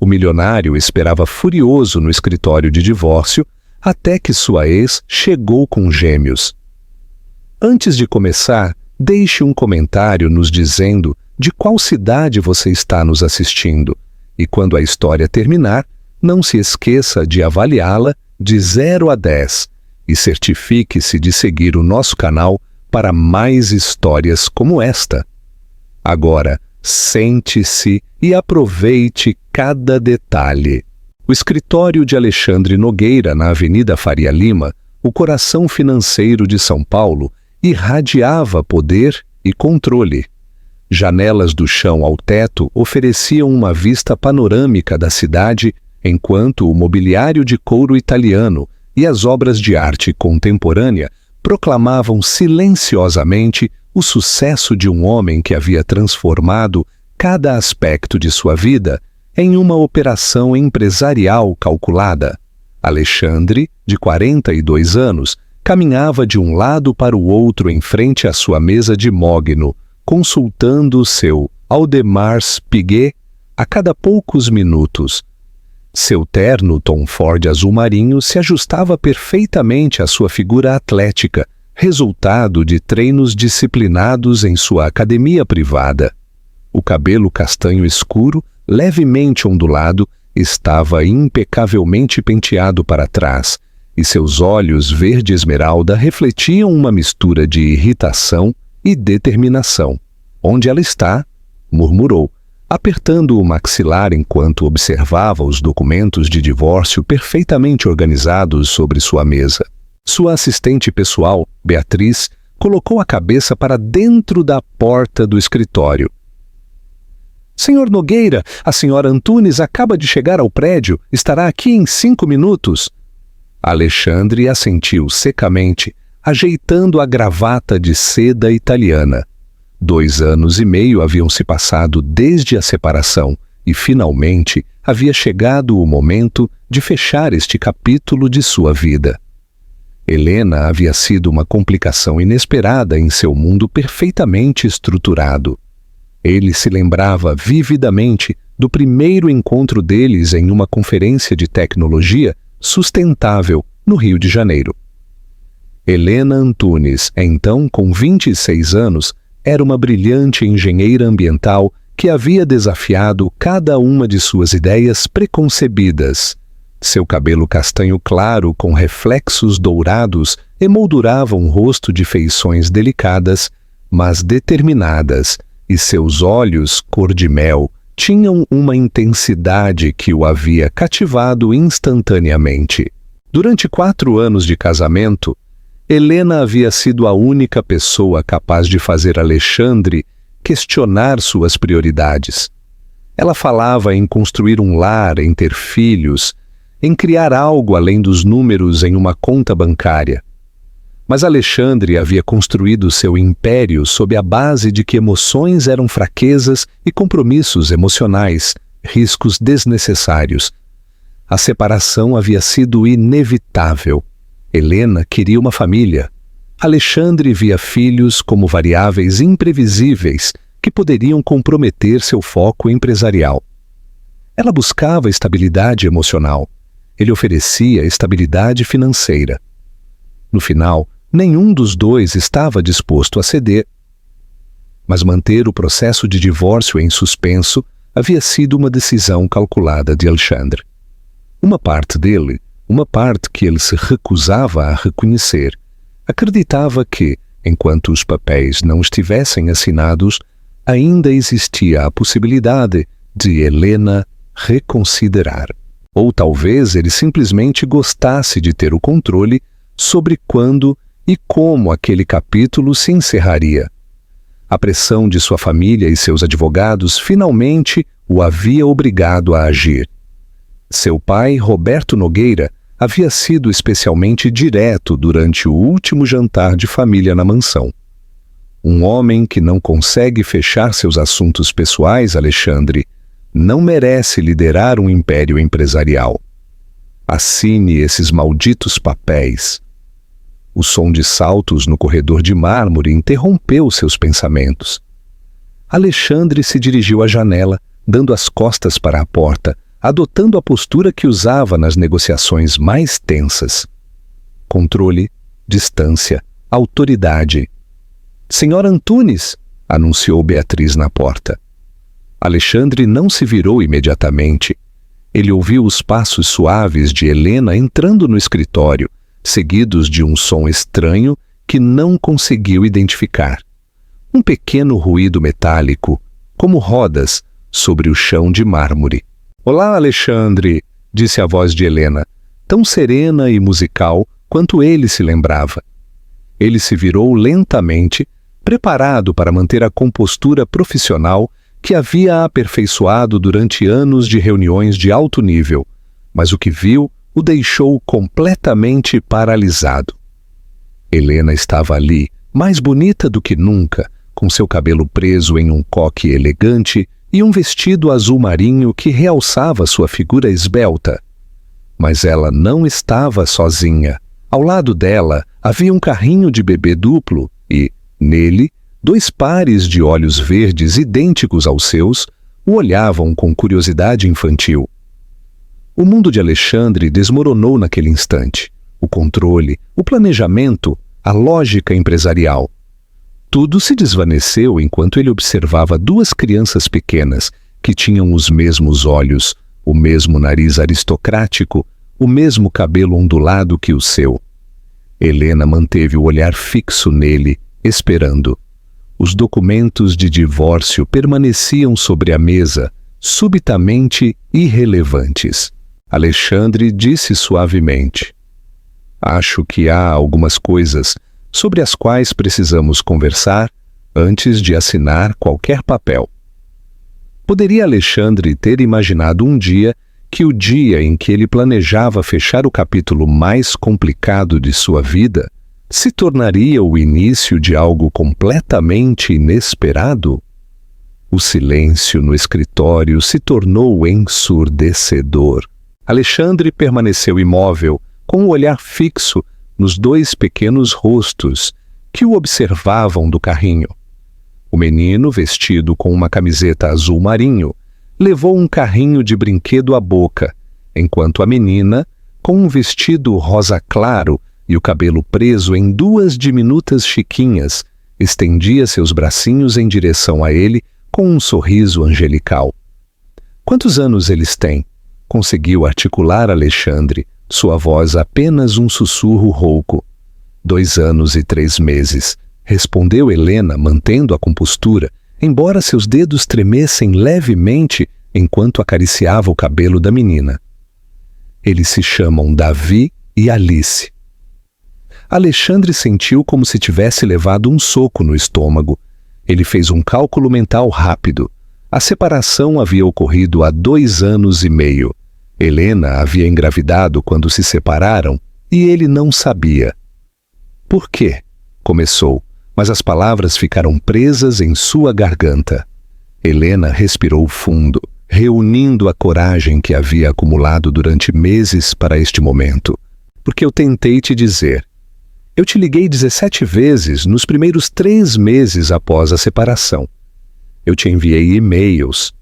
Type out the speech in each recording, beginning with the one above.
O milionário esperava furioso no escritório de divórcio até que sua ex chegou com gêmeos. Antes de começar, deixe um comentário nos dizendo de qual cidade você está nos assistindo. E quando a história terminar, não se esqueça de avaliá-la de 0 a 10 e certifique-se de seguir o nosso canal para mais histórias como esta. Agora, sente-se e aproveite cada detalhe. O escritório de Alexandre Nogueira, na Avenida Faria Lima, o coração financeiro de São Paulo, irradiava poder e controle. Janelas do chão ao teto ofereciam uma vista panorâmica da cidade, enquanto o mobiliário de couro italiano e as obras de arte contemporânea proclamavam silenciosamente o sucesso de um homem que havia transformado cada aspecto de sua vida em uma operação empresarial calculada. Alexandre, de 42 anos, caminhava de um lado para o outro em frente à sua mesa de mogno, consultando seu Audemars Piguet a cada poucos minutos. Seu terno Tom Ford azul marinho se ajustava perfeitamente à sua figura atlética, resultado de treinos disciplinados em sua academia privada. O cabelo castanho escuro, levemente ondulado, estava impecavelmente penteado para trás, e seus olhos verde esmeralda refletiam uma mistura de irritação e determinação. "Onde ela está?", murmurou, apertando o maxilar enquanto observava os documentos de divórcio perfeitamente organizados sobre sua mesa. Sua assistente pessoal, Beatriz, colocou a cabeça para dentro da porta do escritório. "Senhor Nogueira, a senhora Antunes acaba de chegar ao prédio. Estará aqui em 5 minutos." Alexandre assentiu secamente, ajeitando a gravata de seda italiana. 2 anos e meio haviam se passado desde a separação e, finalmente, havia chegado o momento de fechar este capítulo de sua vida. Helena havia sido uma complicação inesperada em seu mundo perfeitamente estruturado. Ele se lembrava vividamente do primeiro encontro deles em uma conferência de tecnologia sustentável no Rio de Janeiro. Helena Antunes, então com 26 anos, era uma brilhante engenheira ambiental que havia desafiado cada uma de suas ideias preconcebidas. Seu cabelo castanho claro com reflexos dourados emoldurava um rosto de feições delicadas, mas determinadas, e seus olhos, cor de mel, tinham uma intensidade que o havia cativado instantaneamente. Durante 4 anos de casamento, Helena havia sido a única pessoa capaz de fazer Alexandre questionar suas prioridades. Ela falava em construir um lar, em ter filhos, em criar algo além dos números em uma conta bancária. Mas Alexandre havia construído seu império sob a base de que emoções eram fraquezas e compromissos emocionais, riscos desnecessários. A separação havia sido inevitável. Helena queria uma família. Alexandre via filhos como variáveis imprevisíveis que poderiam comprometer seu foco empresarial. Ela buscava estabilidade emocional. Ele oferecia estabilidade financeira. No final, nenhum dos dois estava disposto a ceder. Mas manter o processo de divórcio em suspenso havia sido uma decisão calculada de Alexandre. Uma parte dele, uma parte que ele se recusava a reconhecer, acreditava que, enquanto os papéis não estivessem assinados, ainda existia a possibilidade de Helena reconsiderar. Ou talvez ele simplesmente gostasse de ter o controle sobre quando e como aquele capítulo se encerraria. A pressão de sua família e seus advogados finalmente o havia obrigado a agir. Seu pai, Roberto Nogueira, havia sido especialmente direto durante o último jantar de família na mansão. Um homem que não consegue fechar seus assuntos pessoais, Alexandre, não merece liderar um império empresarial. Assine esses malditos papéis. O som de saltos no corredor de mármore interrompeu seus pensamentos. Alexandre se dirigiu à janela, dando as costas para a porta, adotando a postura que usava nas negociações mais tensas. Controle, distância, autoridade. Senhor Antunes, anunciou Beatriz na porta. Alexandre não se virou imediatamente. Ele ouviu os passos suaves de Helena entrando no escritório, seguidos de um som estranho que não conseguiu identificar. Um pequeno ruído metálico, como rodas, sobre o chão de mármore. «Olá, Alexandre», disse a voz de Helena, tão serena e musical quanto ele se lembrava. Ele se virou lentamente, preparado para manter a compostura profissional que havia aperfeiçoado durante anos de reuniões de alto nível, mas o que viu o deixou completamente paralisado. Helena estava ali, mais bonita do que nunca, com seu cabelo preso em um coque elegante e um vestido azul marinho que realçava sua figura esbelta. Mas ela não estava sozinha. Ao lado dela havia um carrinho de bebê duplo e, nele, 2 pares de olhos verdes idênticos aos seus o olhavam com curiosidade infantil. O mundo de Alexandre desmoronou naquele instante. O controle, o planejamento, a lógica empresarial. Tudo se desvaneceu enquanto ele observava 2 crianças pequenas que tinham os mesmos olhos, o mesmo nariz aristocrático, o mesmo cabelo ondulado que o seu. Helena manteve o olhar fixo nele, esperando. Os documentos de divórcio permaneciam sobre a mesa, subitamente irrelevantes. Alexandre disse suavemente: «Acho que há algumas coisas sobre as quais precisamos conversar antes de assinar qualquer papel». Poderia Alexandre ter imaginado um dia que o dia em que ele planejava fechar o capítulo mais complicado de sua vida se tornaria o início de algo completamente inesperado? O silêncio no escritório se tornou ensurdecedor. Alexandre permaneceu imóvel, com o olhar fixo nos 2 pequenos rostos que o observavam do carrinho. O menino, vestido com uma camiseta azul marinho, levou um carrinho de brinquedo à boca, enquanto a menina, com um vestido rosa claro e o cabelo preso em 2 diminutas chiquinhas, estendia seus bracinhos em direção a ele com um sorriso angelical. «Quantos anos eles têm?» conseguiu articular Alexandre, sua voz apenas um sussurro rouco. 2 anos e 3 meses, respondeu Helena, mantendo a compostura, embora seus dedos tremessem levemente enquanto acariciava o cabelo da menina. Eles se chamam Davi e Alice. Alexandre sentiu como se tivesse levado um soco no estômago. Ele fez um cálculo mental rápido. A separação havia ocorrido há 2 anos e meio. Helena havia engravidado quando se separaram e ele não sabia. «Por quê?» começou, mas as palavras ficaram presas em sua garganta. Helena respirou fundo, reunindo a coragem que havia acumulado durante meses para este momento. «Porque eu tentei te dizer. Eu te liguei 17 vezes nos primeiros 3 meses após a separação. Eu te enviei e-mails.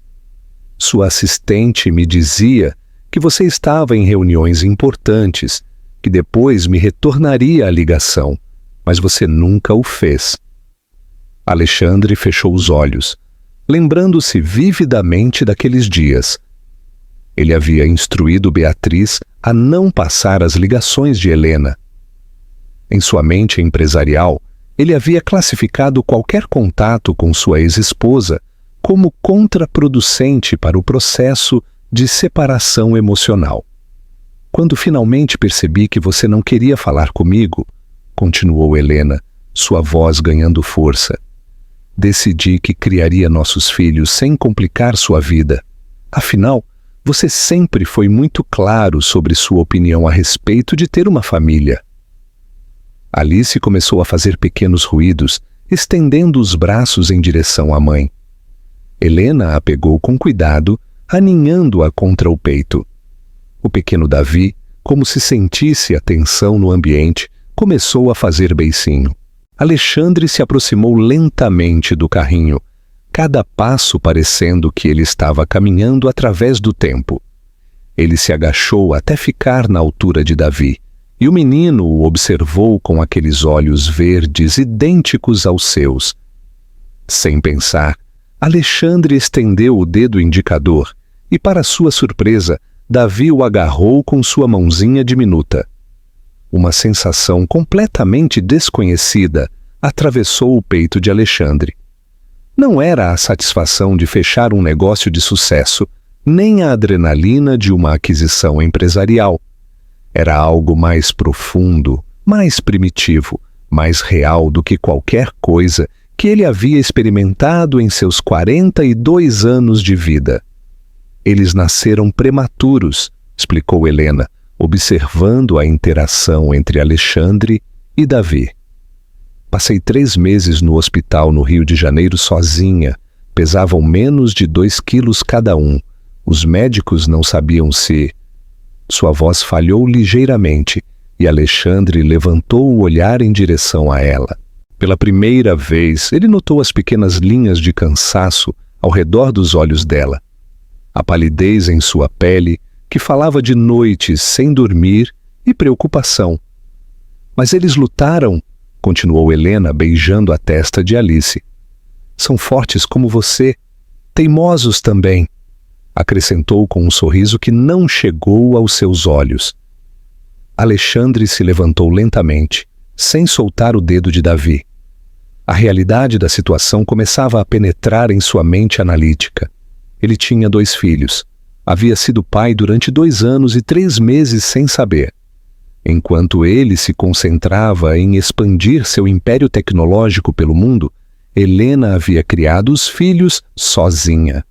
Sua assistente me dizia que você estava em reuniões importantes, que depois me retornaria a ligação, mas você nunca o fez». Alexandre fechou os olhos, lembrando-se vividamente daqueles dias. Ele havia instruído Beatriz a não passar as ligações de Helena. Em sua mente empresarial, ele havia classificado qualquer contato com sua ex-esposa como contraproducente para o processo de separação emocional. «Quando finalmente percebi que você não queria falar comigo», continuou Helena, sua voz ganhando força, «decidi que criaria nossos filhos sem complicar sua vida. Afinal, você sempre foi muito claro sobre sua opinião a respeito de ter uma família». Alice começou a fazer pequenos ruídos, estendendo os braços em direção à mãe. Helena a pegou com cuidado, aninhando-a contra o peito. O pequeno Davi, como se sentisse a tensão no ambiente, começou a fazer beicinho. Alexandre se aproximou lentamente do carrinho, cada passo parecendo que ele estava caminhando através do tempo. Ele se agachou até ficar na altura de Davi, e o menino o observou com aqueles olhos verdes idênticos aos seus. Sem pensar, Alexandre estendeu o dedo indicador e, para sua surpresa, Davi o agarrou com sua mãozinha diminuta. Uma sensação completamente desconhecida atravessou o peito de Alexandre. Não era a satisfação de fechar um negócio de sucesso, nem a adrenalina de uma aquisição empresarial. Era algo mais profundo, mais primitivo, mais real do que qualquer coisa que ele havia experimentado em seus 42 anos de vida. Eles nasceram prematuros, explicou Helena, observando a interação entre Alexandre e Davi. Passei 3 meses no hospital no Rio de Janeiro sozinha. Pesavam menos de 2 quilos cada um. Os médicos não sabiam se... Sua voz falhou ligeiramente e Alexandre levantou o olhar em direção a ela. Pela primeira vez, ele notou as pequenas linhas de cansaço ao redor dos olhos dela. A palidez em sua pele, que falava de noites sem dormir e preocupação. Mas eles lutaram, continuou Helena beijando a testa de Alice. São fortes como você, teimosos também, acrescentou com um sorriso que não chegou aos seus olhos. Alexandre se levantou lentamente, sem soltar o dedo de Davi. A realidade da situação começava a penetrar em sua mente analítica. Ele tinha 2 filhos. Havia sido pai durante 2 anos e 3 meses sem saber. Enquanto ele se concentrava em expandir seu império tecnológico pelo mundo, Helena havia criado os filhos sozinha.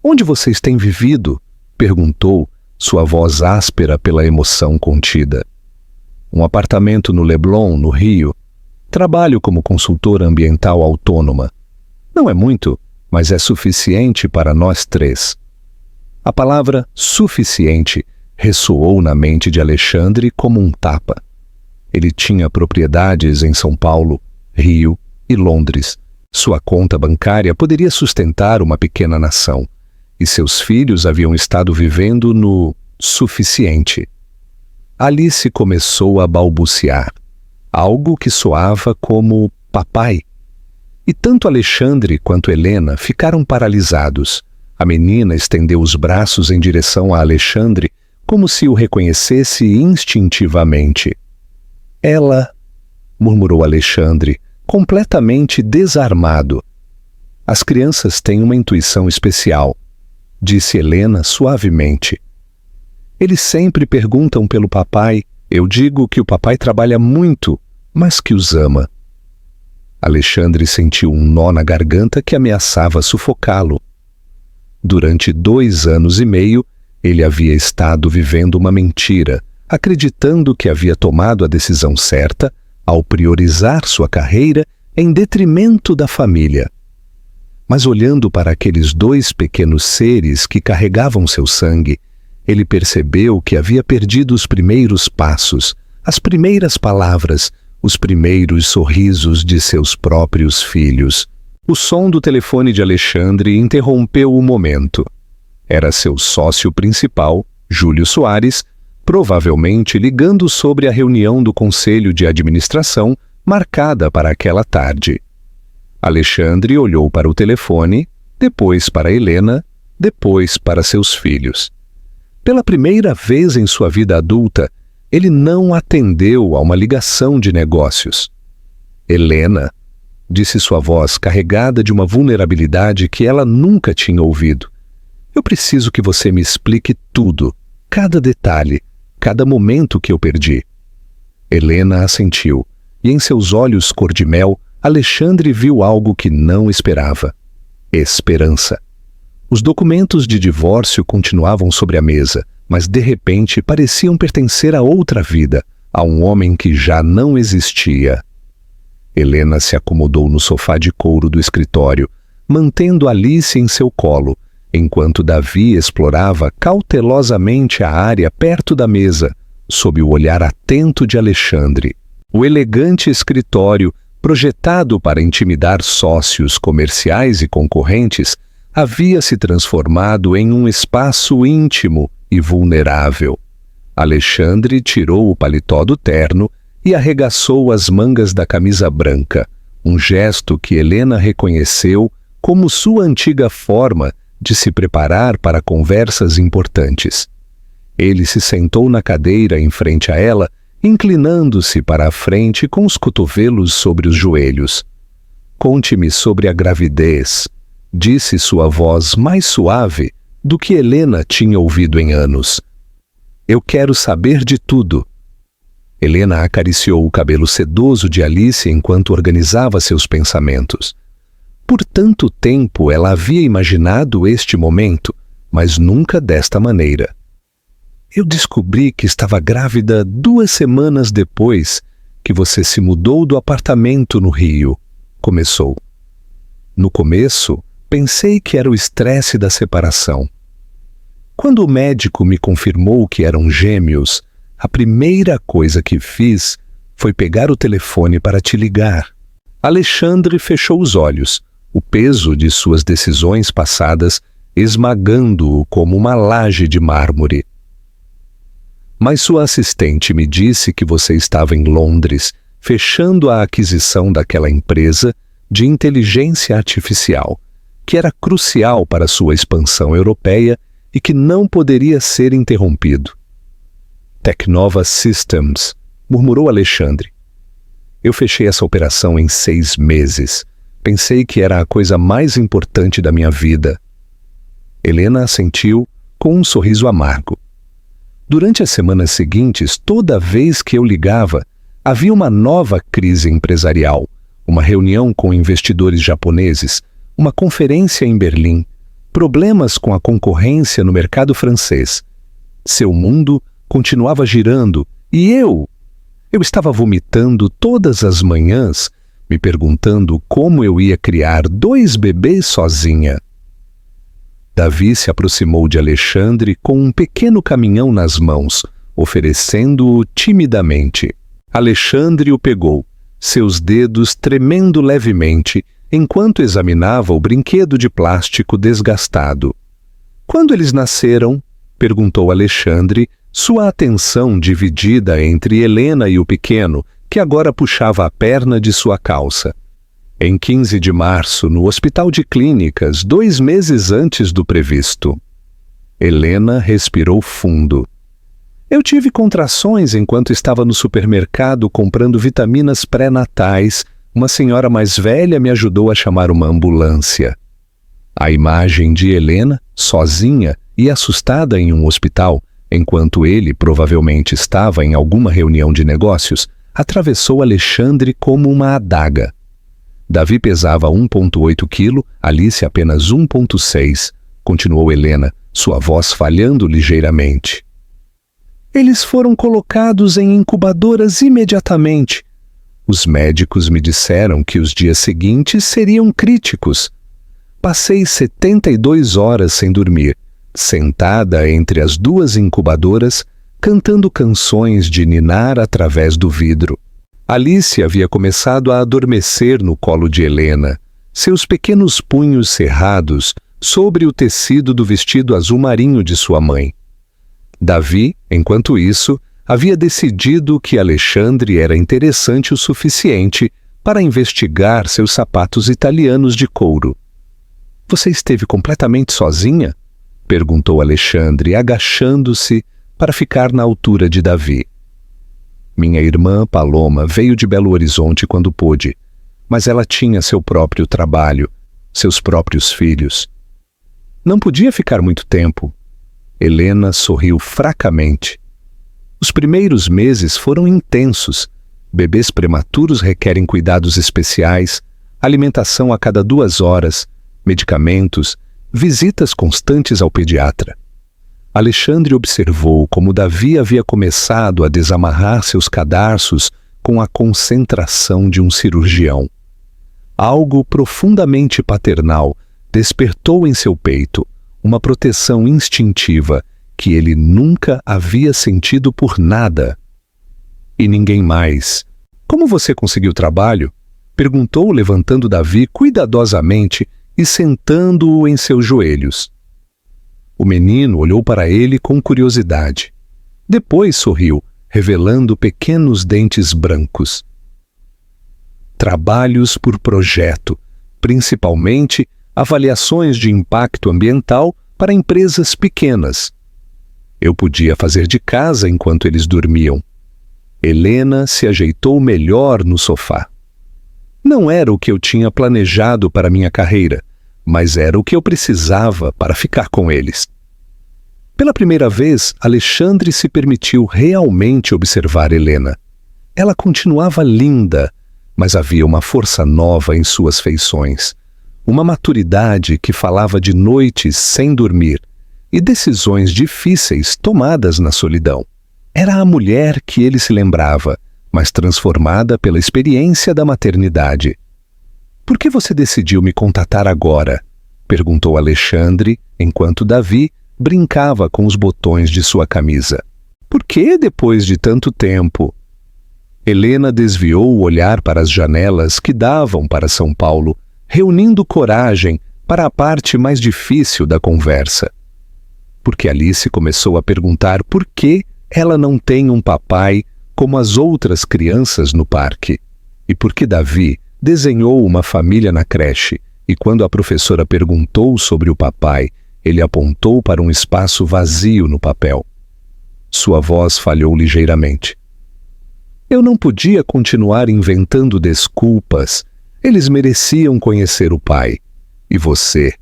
Onde vocês têm vivido? Perguntou, sua voz áspera pela emoção contida. Um apartamento no Leblon, no Rio. Trabalho como consultora ambiental autônoma. Não é muito, mas é suficiente para nós 3. A palavra suficiente ressoou na mente de Alexandre como um tapa. Ele tinha propriedades em São Paulo, Rio e Londres. Sua conta bancária poderia sustentar uma pequena nação. E seus filhos haviam estado vivendo no suficiente. Alice começou a balbuciar, algo que soava como papai. E tanto Alexandre quanto Helena ficaram paralisados. A menina estendeu os braços em direção a Alexandre, como se o reconhecesse instintivamente. Ela, murmurou Alexandre, completamente desarmado. As crianças têm uma intuição especial, disse Helena suavemente. Eles sempre perguntam pelo papai. Eu digo que o papai trabalha muito, mas que os ama. Alexandre sentiu um nó na garganta que ameaçava sufocá-lo. Durante 2 anos e meio, ele havia estado vivendo uma mentira, acreditando que havia tomado a decisão certa ao priorizar sua carreira em detrimento da família. Mas olhando para aqueles 2 pequenos seres que carregavam seu sangue, ele percebeu que havia perdido os primeiros passos, as primeiras palavras, os primeiros sorrisos de seus próprios filhos. O som do telefone de Alexandre interrompeu o momento. Era seu sócio principal, Júlio Soares, provavelmente ligando sobre a reunião do Conselho de Administração marcada para aquela tarde. Alexandre olhou para o telefone, depois para Helena, depois para seus filhos. Pela primeira vez em sua vida adulta, ele não atendeu a uma ligação de negócios. Helena, disse sua voz carregada de uma vulnerabilidade que ela nunca tinha ouvido. Eu preciso que você me explique tudo, cada detalhe, cada momento que eu perdi. Helena assentiu, e em seus olhos cor de mel, Alexandre viu algo que não esperava: esperança. Os documentos de divórcio continuavam sobre a mesa, mas de repente pareciam pertencer a outra vida, a um homem que já não existia. Helena se acomodou no sofá de couro do escritório, mantendo Alice em seu colo, enquanto Davi explorava cautelosamente a área perto da mesa, sob o olhar atento de Alexandre. O elegante escritório, projetado para intimidar sócios comerciais e concorrentes, havia se transformado em um espaço íntimo e vulnerável. Alexandre tirou o paletó do terno e arregaçou as mangas da camisa branca, um gesto que Helena reconheceu como sua antiga forma de se preparar para conversas importantes. Ele se sentou na cadeira em frente a ela, inclinando-se para a frente com os cotovelos sobre os joelhos. "Conte-me sobre a gravidez", disse sua voz mais suave do que Helena tinha ouvido em anos. "Eu quero saber de tudo." Helena acariciou o cabelo sedoso de Alice enquanto organizava seus pensamentos. Por tanto tempo ela havia imaginado este momento, mas nunca desta maneira. "Eu descobri que estava grávida 2 semanas depois que você se mudou do apartamento no Rio", começou. "No começo, pensei que era o estresse da separação. Quando o médico me confirmou que eram gêmeos, a primeira coisa que fiz foi pegar o telefone para te ligar." Alexandre fechou os olhos, o peso de suas decisões passadas esmagando-o como uma laje de mármore. "Mas sua assistente me disse que você estava em Londres, fechando a aquisição daquela empresa de inteligência artificial, que era crucial para sua expansão europeia e que não poderia ser interrompido." "Teknova Systems", murmurou Alexandre. "Eu fechei essa operação em 6 meses. Pensei que era a coisa mais importante da minha vida." Helena assentiu com um sorriso amargo. "Durante as semanas seguintes, toda vez que eu ligava, havia uma nova crise empresarial, uma reunião com investidores japoneses, uma conferência em Berlim, problemas com a concorrência no mercado francês. Seu mundo continuava girando e eu estava vomitando todas as manhãs, me perguntando como eu ia criar 2 bebês sozinha." Davi se aproximou de Alexandre com um pequeno caminhão nas mãos, oferecendo-o timidamente. Alexandre o pegou, seus dedos tremendo levemente, enquanto examinava o brinquedo de plástico desgastado. "Quando eles nasceram?" perguntou Alexandre, sua atenção dividida entre Helena e o pequeno, que agora puxava a perna de sua calça. "Em 15 de março, no Hospital de Clínicas, 2 meses antes do previsto." Helena respirou fundo. "Eu tive contrações enquanto estava no supermercado comprando vitaminas pré-natais. Uma senhora mais velha me ajudou a chamar uma ambulância." A imagem de Helena, sozinha e assustada em um hospital, enquanto ele provavelmente estava em alguma reunião de negócios, atravessou Alexandre como uma adaga. Davi pesava 1,8 kg, Alice apenas 1,6, continuou Helena, sua voz falhando ligeiramente. "Eles foram colocados em incubadoras imediatamente. Os médicos me disseram que os dias seguintes seriam críticos. Passei 72 horas sem dormir, sentada entre as 2 incubadoras, cantando canções de ninar através do vidro. Alice havia começado a adormecer no colo de Helena, seus pequenos punhos cerrados sobre o tecido do vestido azul marinho de sua mãe. Davi, enquanto isso, havia decidido que Alexandre era interessante o suficiente para investigar seus sapatos italianos de couro. "Você esteve completamente sozinha?" perguntou Alexandre, agachando-se para ficar na altura de Davi. "Minha irmã Paloma veio de Belo Horizonte quando pôde, mas ela tinha seu próprio trabalho, seus próprios filhos. Não podia ficar muito tempo." Helena sorriu fracamente. "Os primeiros meses foram intensos. Bebês prematuros requerem cuidados especiais, alimentação a cada 2 horas, medicamentos, visitas constantes ao pediatra." Alexandre observou como Davi havia começado a desamarrar seus cadarços com a concentração de um cirurgião. Algo profundamente paternal despertou em seu peito, uma proteção instintiva que ele nunca havia sentido por nada. "E ninguém mais. Como você conseguiu trabalho?" perguntou, levantando Davi cuidadosamente e sentando-o em seus joelhos. O menino olhou para ele com curiosidade. Depois sorriu, revelando pequenos dentes brancos. Trabalhos por projeto, principalmente avaliações de impacto ambiental para empresas pequenas. Eu podia fazer de casa enquanto eles dormiam. Helena se ajeitou melhor no sofá. Não era o que eu tinha planejado para minha carreira, mas era o que eu precisava para ficar com eles. Pela primeira vez, Alexandre se permitiu realmente observar Helena. Ela continuava linda, mas havia uma força nova em suas feições, uma maturidade que falava de noites sem dormir e decisões difíceis tomadas na solidão. Era a mulher que ele se lembrava, mas transformada pela experiência da maternidade. "Por que você decidiu me contatar agora?" perguntou Alexandre, enquanto Davi brincava com os botões de sua camisa. "Por que depois de tanto tempo?" Helena desviou o olhar para as janelas que davam para São Paulo, reunindo coragem para a parte mais difícil da conversa. Porque Alice começou a perguntar por que ela não tem um papai como as outras crianças no parque, e por que Davi desenhou uma família na creche, e quando a professora perguntou sobre o papai, ele apontou para um espaço vazio no papel. Sua voz falhou ligeiramente. "Eu não podia continuar inventando desculpas. Eles mereciam conhecer o pai. E você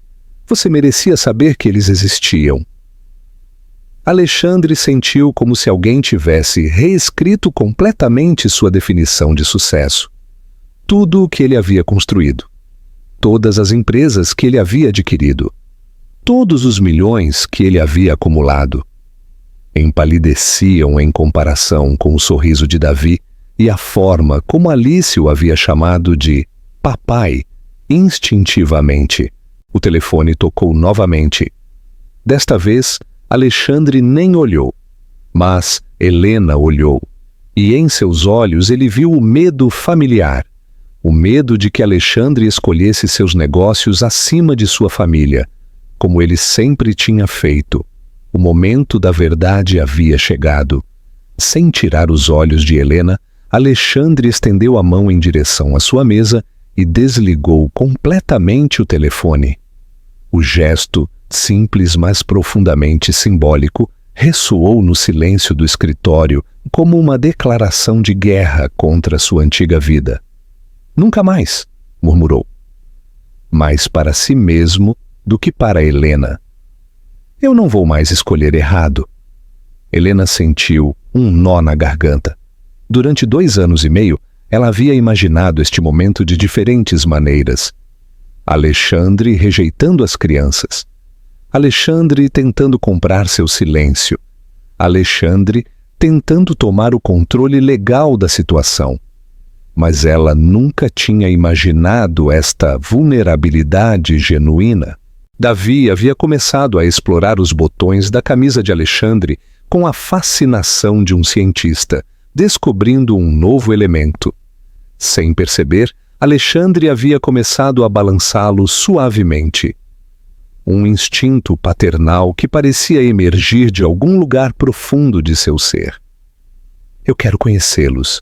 merecia saber que eles existiam." Alexandre sentiu como se alguém tivesse reescrito completamente sua definição de sucesso. Tudo o que ele havia construído. Todas as empresas que ele havia adquirido. Todos os milhões que ele havia acumulado. Empalideciam em comparação com o sorriso de Davi e a forma como Alice o havia chamado de papai, instintivamente. O telefone tocou novamente. Desta vez, Alexandre nem olhou, mas Helena olhou, e em seus olhos ele viu o medo familiar, o medo de que Alexandre escolhesse seus negócios acima de sua família, como ele sempre tinha feito. O momento da verdade havia chegado. Sem tirar os olhos de Helena, Alexandre estendeu a mão em direção à sua mesa e desligou completamente o telefone. O gesto, simples mas profundamente simbólico, ressoou no silêncio do escritório como uma declaração de guerra contra sua antiga vida. "Nunca mais", murmurou. Mais para si mesmo do que para Helena. "Eu não vou mais escolher errado." Helena sentiu um nó na garganta. Durante 2 anos e meio, ela havia imaginado este momento de diferentes maneiras. Alexandre rejeitando as crianças. Alexandre tentando comprar seu silêncio. Alexandre tentando tomar o controle legal da situação. Mas ela nunca tinha imaginado esta vulnerabilidade genuína. Davi havia começado a explorar os botões da camisa de Alexandre com a fascinação de um cientista, descobrindo um novo elemento. Sem perceber, Alexandre havia começado a balançá-lo suavemente. Um instinto paternal que parecia emergir de algum lugar profundo de seu ser. "Eu quero conhecê-los",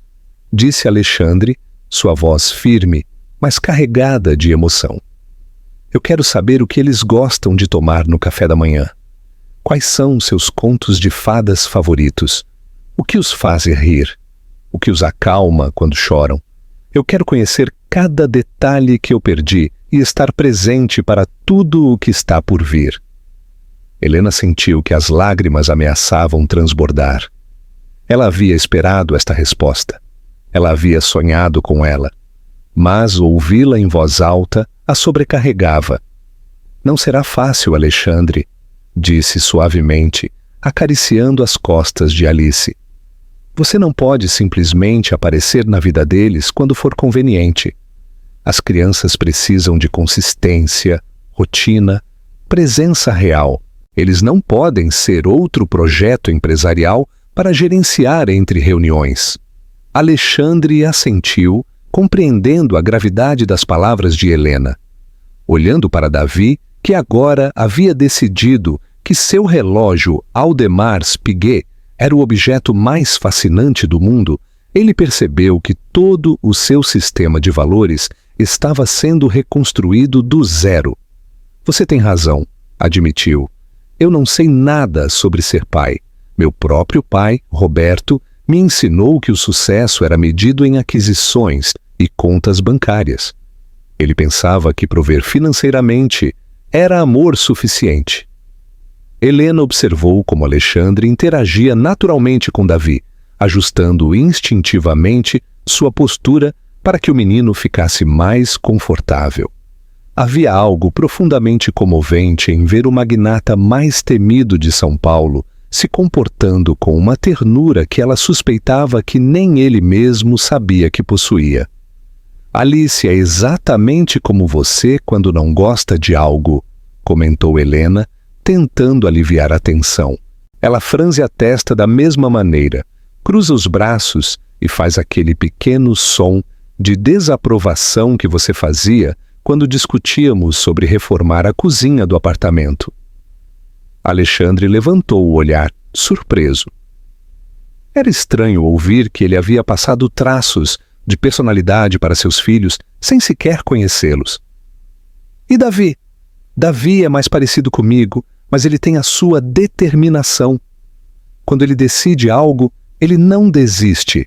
disse Alexandre, sua voz firme, mas carregada de emoção. "Eu quero saber o que eles gostam de tomar no café da manhã. Quais são seus contos de fadas favoritos? O que os faz rir? O que os acalma quando choram? Eu quero conhecer cada detalhe que eu perdi e estar presente para tudo o que está por vir." Helena sentiu que as lágrimas ameaçavam transbordar. Ela havia esperado esta resposta. Ela havia sonhado com ela. Mas ouvi-la em voz alta a sobrecarregava. "Não será fácil, Alexandre", disse suavemente, acariciando as costas de Alice. "Você não pode simplesmente aparecer na vida deles quando for conveniente. As crianças precisam de consistência, rotina, presença real. Eles não podem ser outro projeto empresarial para gerenciar entre reuniões." Alexandre assentiu, compreendendo a gravidade das palavras de Helena. Olhando para Davi, que agora havia decidido que seu relógio Audemars Piguet era o objeto mais fascinante do mundo, ele percebeu que todo o seu sistema de valores estava sendo reconstruído do zero. Você tem razão, admitiu. Eu não sei nada sobre ser pai. Meu próprio pai, Roberto, me ensinou que o sucesso era medido em aquisições e contas bancárias. Ele pensava que prover financeiramente era amor suficiente. Helena observou como Alexandre interagia naturalmente com Davi, ajustando instintivamente sua postura para que o menino ficasse mais confortável. Havia algo profundamente comovente em ver o magnata mais temido de São Paulo se comportando com uma ternura que ela suspeitava que nem ele mesmo sabia que possuía. Alice é exatamente como você quando não gosta de algo, comentou Helena, tentando aliviar a tensão. Ela franze a testa da mesma maneira, cruza os braços e faz aquele pequeno som de desaprovação que você fazia quando discutíamos sobre reformar a cozinha do apartamento. Alexandre levantou o olhar, surpreso. Era estranho ouvir que ele havia passado traços de personalidade para seus filhos sem sequer conhecê-los. E Davi? Davi é mais parecido comigo, mas ele tem a sua determinação. Quando ele decide algo, ele não desiste.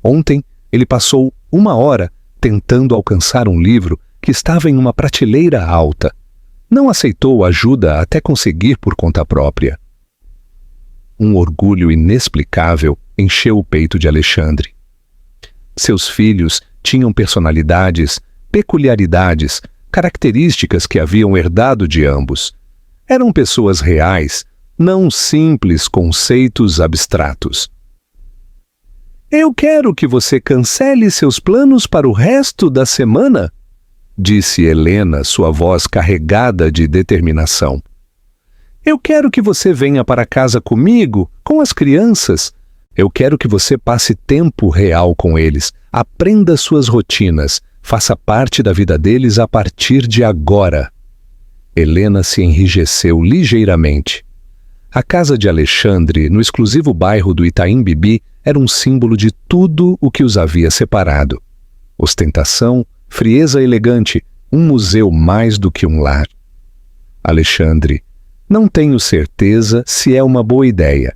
Ontem, ele passou 1 hora tentando alcançar um livro que estava em uma prateleira alta. Não aceitou ajuda até conseguir por conta própria. Um orgulho inexplicável encheu o peito de Alexandre. Seus filhos tinham personalidades, peculiaridades, características que haviam herdado de ambos. Eram pessoas reais, não simples conceitos abstratos. Eu quero que você cancele seus planos para o resto da semana, disse Helena, sua voz carregada de determinação. Eu quero que você venha para casa comigo, com as crianças. Eu quero que você passe tempo real com eles, aprenda suas rotinas, faça parte da vida deles a partir de agora. Helena se enrijeceu ligeiramente. A casa de Alexandre, no exclusivo bairro do Itaim Bibi, era um símbolo de tudo o que os havia separado. Ostentação, frieza elegante, um museu mais do que um lar. Alexandre, não tenho certeza se é uma boa ideia.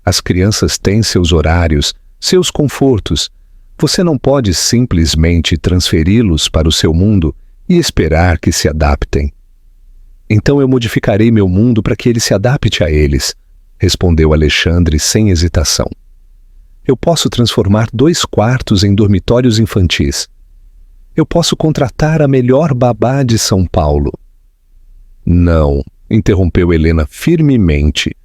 As crianças têm seus horários, seus confortos. Você não pode simplesmente transferi-los para o seu mundo e esperar que se adaptem. Então eu modificarei meu mundo para que ele se adapte a eles, respondeu Alexandre sem hesitação. Eu posso transformar 2 quartos em dormitórios infantis. Eu posso contratar a melhor babá de São Paulo. Não, interrompeu Helena firmemente.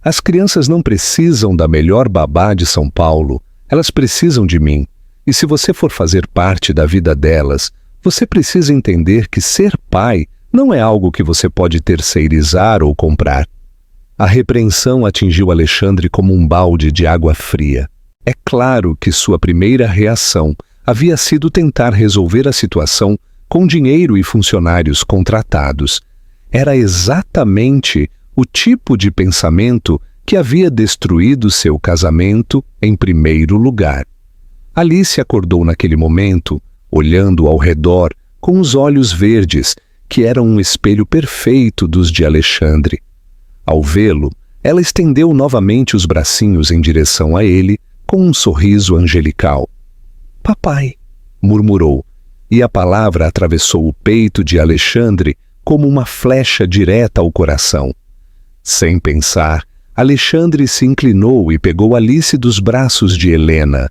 As crianças não precisam da melhor babá de São Paulo, elas precisam de mim. E se você for fazer parte da vida delas, você precisa entender que ser pai não é algo que você pode terceirizar ou comprar. A repreensão atingiu Alexandre como um balde de água fria. É claro que sua primeira reação havia sido tentar resolver a situação com dinheiro e funcionários contratados. Era exatamente o tipo de pensamento que havia destruído seu casamento em primeiro lugar. Alice acordou naquele momento, olhando ao redor com os olhos verdes, que eram um espelho perfeito dos de Alexandre. Ao vê-lo, ela estendeu novamente os bracinhos em direção a ele, com um sorriso angelical. Papai, murmurou, e a palavra atravessou o peito de Alexandre como uma flecha direta ao coração. Sem pensar, Alexandre se inclinou e pegou Alice dos braços de Helena.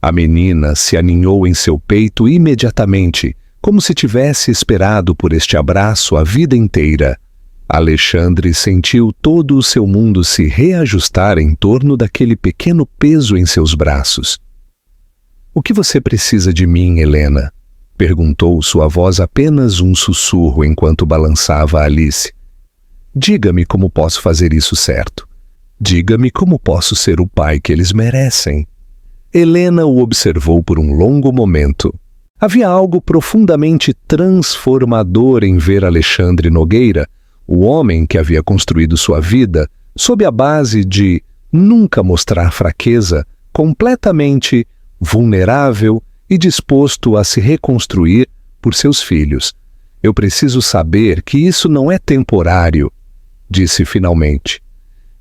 A menina se aninhou em seu peito imediatamente, como se tivesse esperado por este abraço a vida inteira. Alexandre sentiu todo o seu mundo se reajustar em torno daquele pequeno peso em seus braços. O que você precisa de mim, Helena? Perguntou sua voz apenas um sussurro enquanto balançava Alice. Diga-me como posso fazer isso certo. Diga-me como posso ser o pai que eles merecem. Helena o observou por um longo momento. Havia algo profundamente transformador em ver Alexandre Nogueira, O homem que havia construído sua vida sob a base de nunca mostrar fraqueza, completamente vulnerável e disposto a se reconstruir por seus filhos. Eu preciso saber que isso não é temporário, disse finalmente.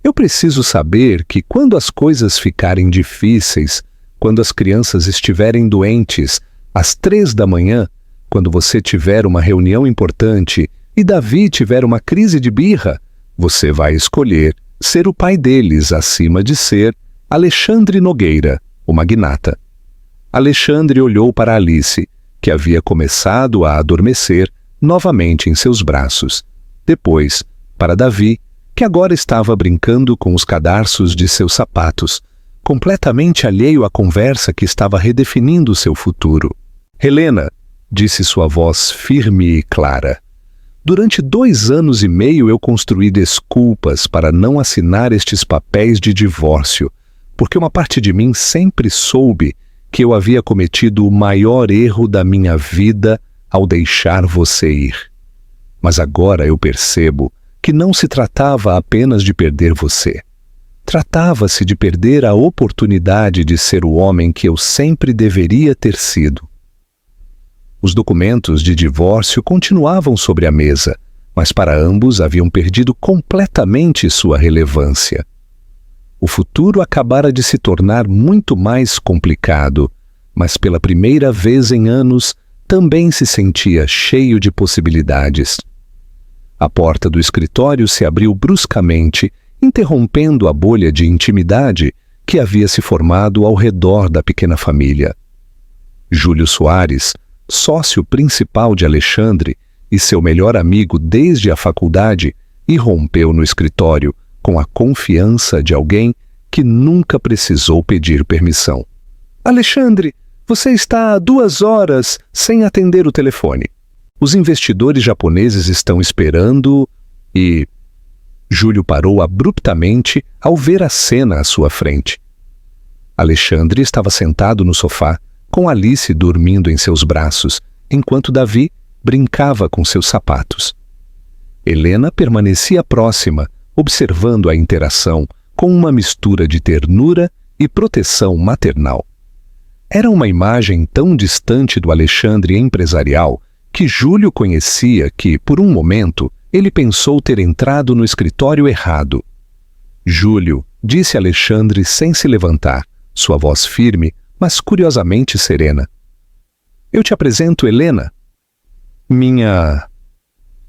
Eu preciso saber que quando as coisas ficarem difíceis, quando as crianças estiverem doentes, às 3 da manhã, quando você tiver uma reunião importante e Davi tiver uma crise de birra, você vai escolher ser o pai deles acima de ser Alexandre Nogueira, o magnata. Alexandre olhou para Alice, que havia começado a adormecer novamente em seus braços. Depois, para Davi, que agora estava brincando com os cadarços de seus sapatos, completamente alheio à conversa que estava redefinindo seu futuro. Helena, disse sua voz firme e clara, durante 2 anos e meio eu construí desculpas para não assinar estes papéis de divórcio, porque uma parte de mim sempre soube que eu havia cometido o maior erro da minha vida ao deixar você ir. Mas agora eu percebo que não se tratava apenas de perder você. Tratava-se de perder a oportunidade de ser o homem que eu sempre deveria ter sido. Os documentos de divórcio continuavam sobre a mesa, mas para ambos haviam perdido completamente sua relevância. O futuro acabara de se tornar muito mais complicado, mas pela primeira vez em anos também se sentia cheio de possibilidades. A porta do escritório se abriu bruscamente, interrompendo a bolha de intimidade que havia se formado ao redor da pequena família. Júlio Soares, sócio principal de Alexandre e seu melhor amigo desde a faculdade, irrompeu no escritório com a confiança de alguém que nunca precisou pedir permissão. Alexandre, você está há 2 horas sem atender o telefone. Os investidores japoneses estão esperando e... Júlio parou abruptamente ao ver a cena à sua frente. Alexandre estava sentado no sofá, com Alice dormindo em seus braços, enquanto Davi brincava com seus sapatos. Helena permanecia próxima, observando a interação com uma mistura de ternura e proteção maternal. Era uma imagem tão distante do Alexandre empresarial que Júlio conhecia que, por um momento, ele pensou ter entrado no escritório errado. Júlio, disse Alexandre sem se levantar, sua voz firme, mas curiosamente serena. Eu te apresento Helena. Minha...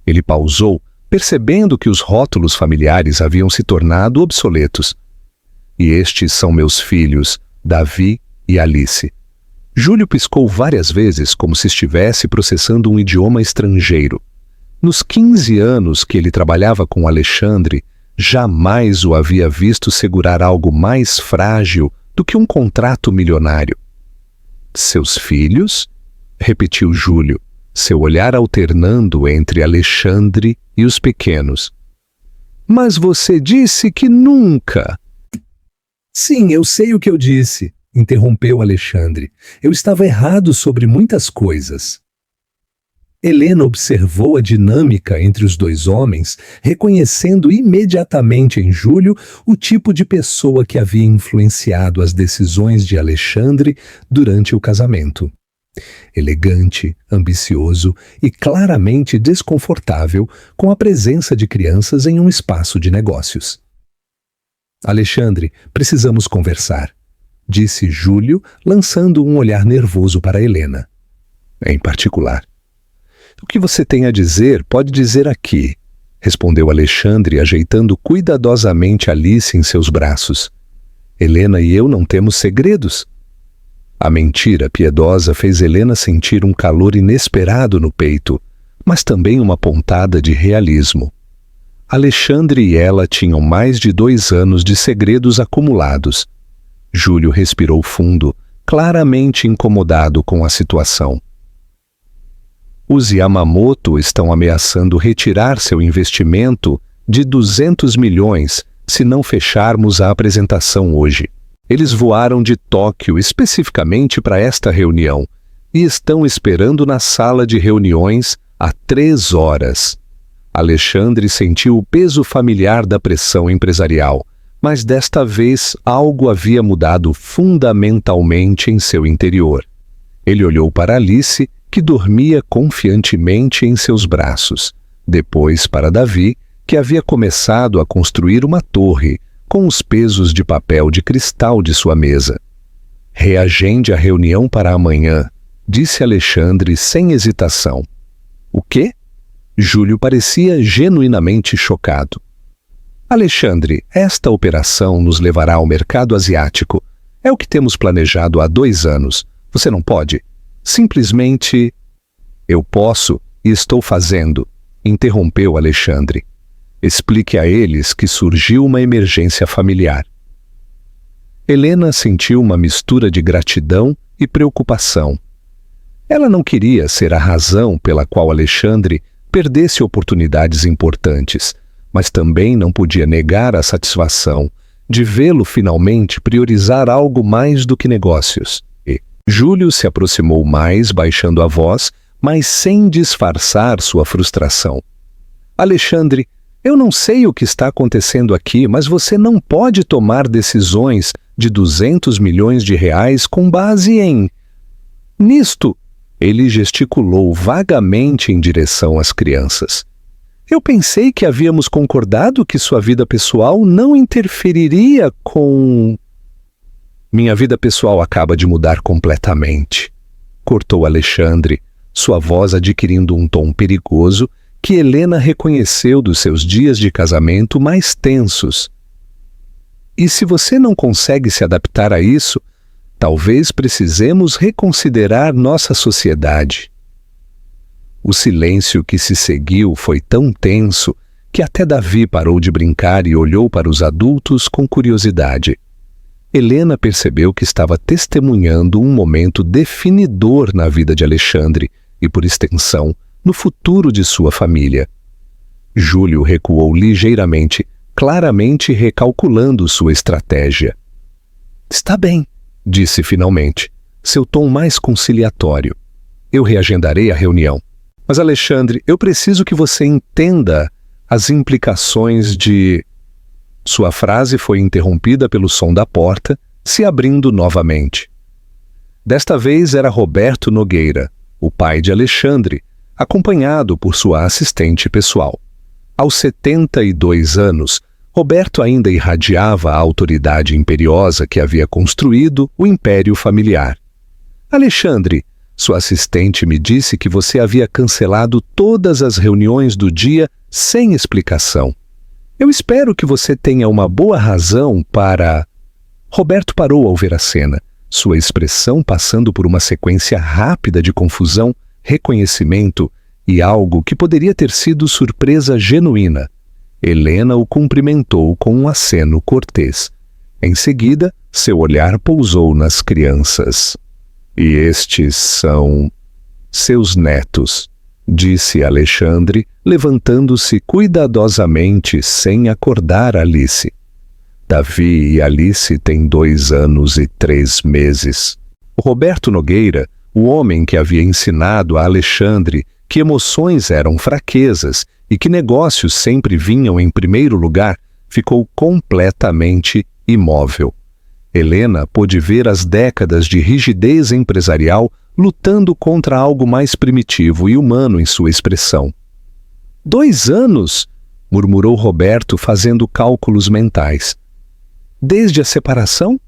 Ele pausou, percebendo que os rótulos familiares haviam se tornado obsoletos. E estes são meus filhos, Davi e Alice. Júlio piscou várias vezes como se estivesse processando um idioma estrangeiro. Nos 15 anos que ele trabalhava com Alexandre, jamais o havia visto segurar algo mais frágil do que um contrato milionário. Seus filhos? Repetiu Júlio, seu olhar alternando entre Alexandre e os pequenos. Mas você disse que nunca... Sim, eu sei o que eu disse, interrompeu Alexandre. Eu estava errado sobre muitas coisas. Helena observou a dinâmica entre os 2 homens, reconhecendo imediatamente em Júlio o tipo de pessoa que havia influenciado as decisões de Alexandre durante o casamento. Elegante, ambicioso e claramente desconfortável com a presença de crianças em um espaço de negócios. Alexandre, precisamos conversar, disse Júlio, lançando um olhar nervoso para Helena. Em particular. O que você tem a dizer, pode dizer aqui, respondeu Alexandre, ajeitando cuidadosamente Alice em seus braços. Helena e eu não temos segredos. A mentira piedosa fez Helena sentir um calor inesperado no peito, mas também uma pontada de realismo. Alexandre e ela tinham mais de 2 anos de segredos acumulados. Júlio respirou fundo, claramente incomodado com a situação. Os Yamamoto estão ameaçando retirar seu investimento de 200 milhões se não fecharmos a apresentação hoje. Eles voaram de Tóquio especificamente para esta reunião e estão esperando na sala de reuniões há 3 horas. Alexandre sentiu o peso familiar da pressão empresarial, mas desta vez algo havia mudado fundamentalmente em seu interior. Ele olhou para Alice, que dormia confiantemente em seus braços, depois para Davi, que havia começado a construir uma torre com os pesos de papel de cristal de sua mesa. Reagende a reunião para amanhã, disse Alexandre sem hesitação. O quê? Júlio parecia genuinamente chocado. Alexandre, esta operação nos levará ao mercado asiático. É o que temos planejado há 2 anos. Você não pode? Simplesmente... Eu posso e estou fazendo, interrompeu Alexandre. Explique a eles que surgiu uma emergência familiar. Helena sentiu uma mistura de gratidão e preocupação. Ela não queria ser a razão pela qual Alexandre perdesse oportunidades importantes, mas também não podia negar a satisfação de vê-lo finalmente priorizar algo mais do que negócios. Júlio se aproximou mais, baixando a voz, mas sem disfarçar sua frustração. Alexandre, eu não sei o que está acontecendo aqui, mas você não pode tomar decisões de 200 milhões de reais com base em... Nisto, ele gesticulou vagamente em direção às crianças. Eu pensei que havíamos concordado que sua vida pessoal não interferiria com... Minha vida pessoal acaba de mudar completamente, cortou Alexandre, sua voz adquirindo um tom perigoso que Helena reconheceu dos seus dias de casamento mais tensos. E se você não consegue se adaptar a isso, talvez precisemos reconsiderar nossa sociedade. O silêncio que se seguiu foi tão tenso que até Davi parou de brincar e olhou para os adultos com curiosidade. Helena percebeu que estava testemunhando um momento definidor na vida de Alexandre e, por extensão, no futuro de sua família. Júlio recuou ligeiramente, claramente recalculando sua estratégia. Está bem, disse finalmente, seu tom mais conciliatório. Eu reagendarei a reunião. Mas, Alexandre, eu preciso que você entenda as implicações de... Sua frase foi interrompida pelo som da porta, se abrindo novamente. Desta vez era Roberto Nogueira, o pai de Alexandre, acompanhado por sua assistente pessoal. Aos 72 anos, Roberto ainda irradiava a autoridade imperiosa que havia construído o império familiar. Alexandre, sua assistente me disse que você havia cancelado todas as reuniões do dia sem explicação. Eu espero que você tenha uma boa razão para... Roberto parou ao ver a cena, sua expressão passando por uma sequência rápida de confusão, reconhecimento e algo que poderia ter sido surpresa genuína. Helena o cumprimentou com um aceno cortês. Em seguida, seu olhar pousou nas crianças. E estes são seus netos, disse Alexandre, levantando-se cuidadosamente sem acordar Alice. Davi e Alice têm 2 anos e 3 meses. Roberto Nogueira, o homem que havia ensinado a Alexandre que emoções eram fraquezas e que negócios sempre vinham em primeiro lugar, ficou completamente imóvel. Helena pôde ver as décadas de rigidez empresarial lutando contra algo mais primitivo e humano em sua expressão. 2 anos? Murmurou Roberto, fazendo cálculos mentais. Desde a separação?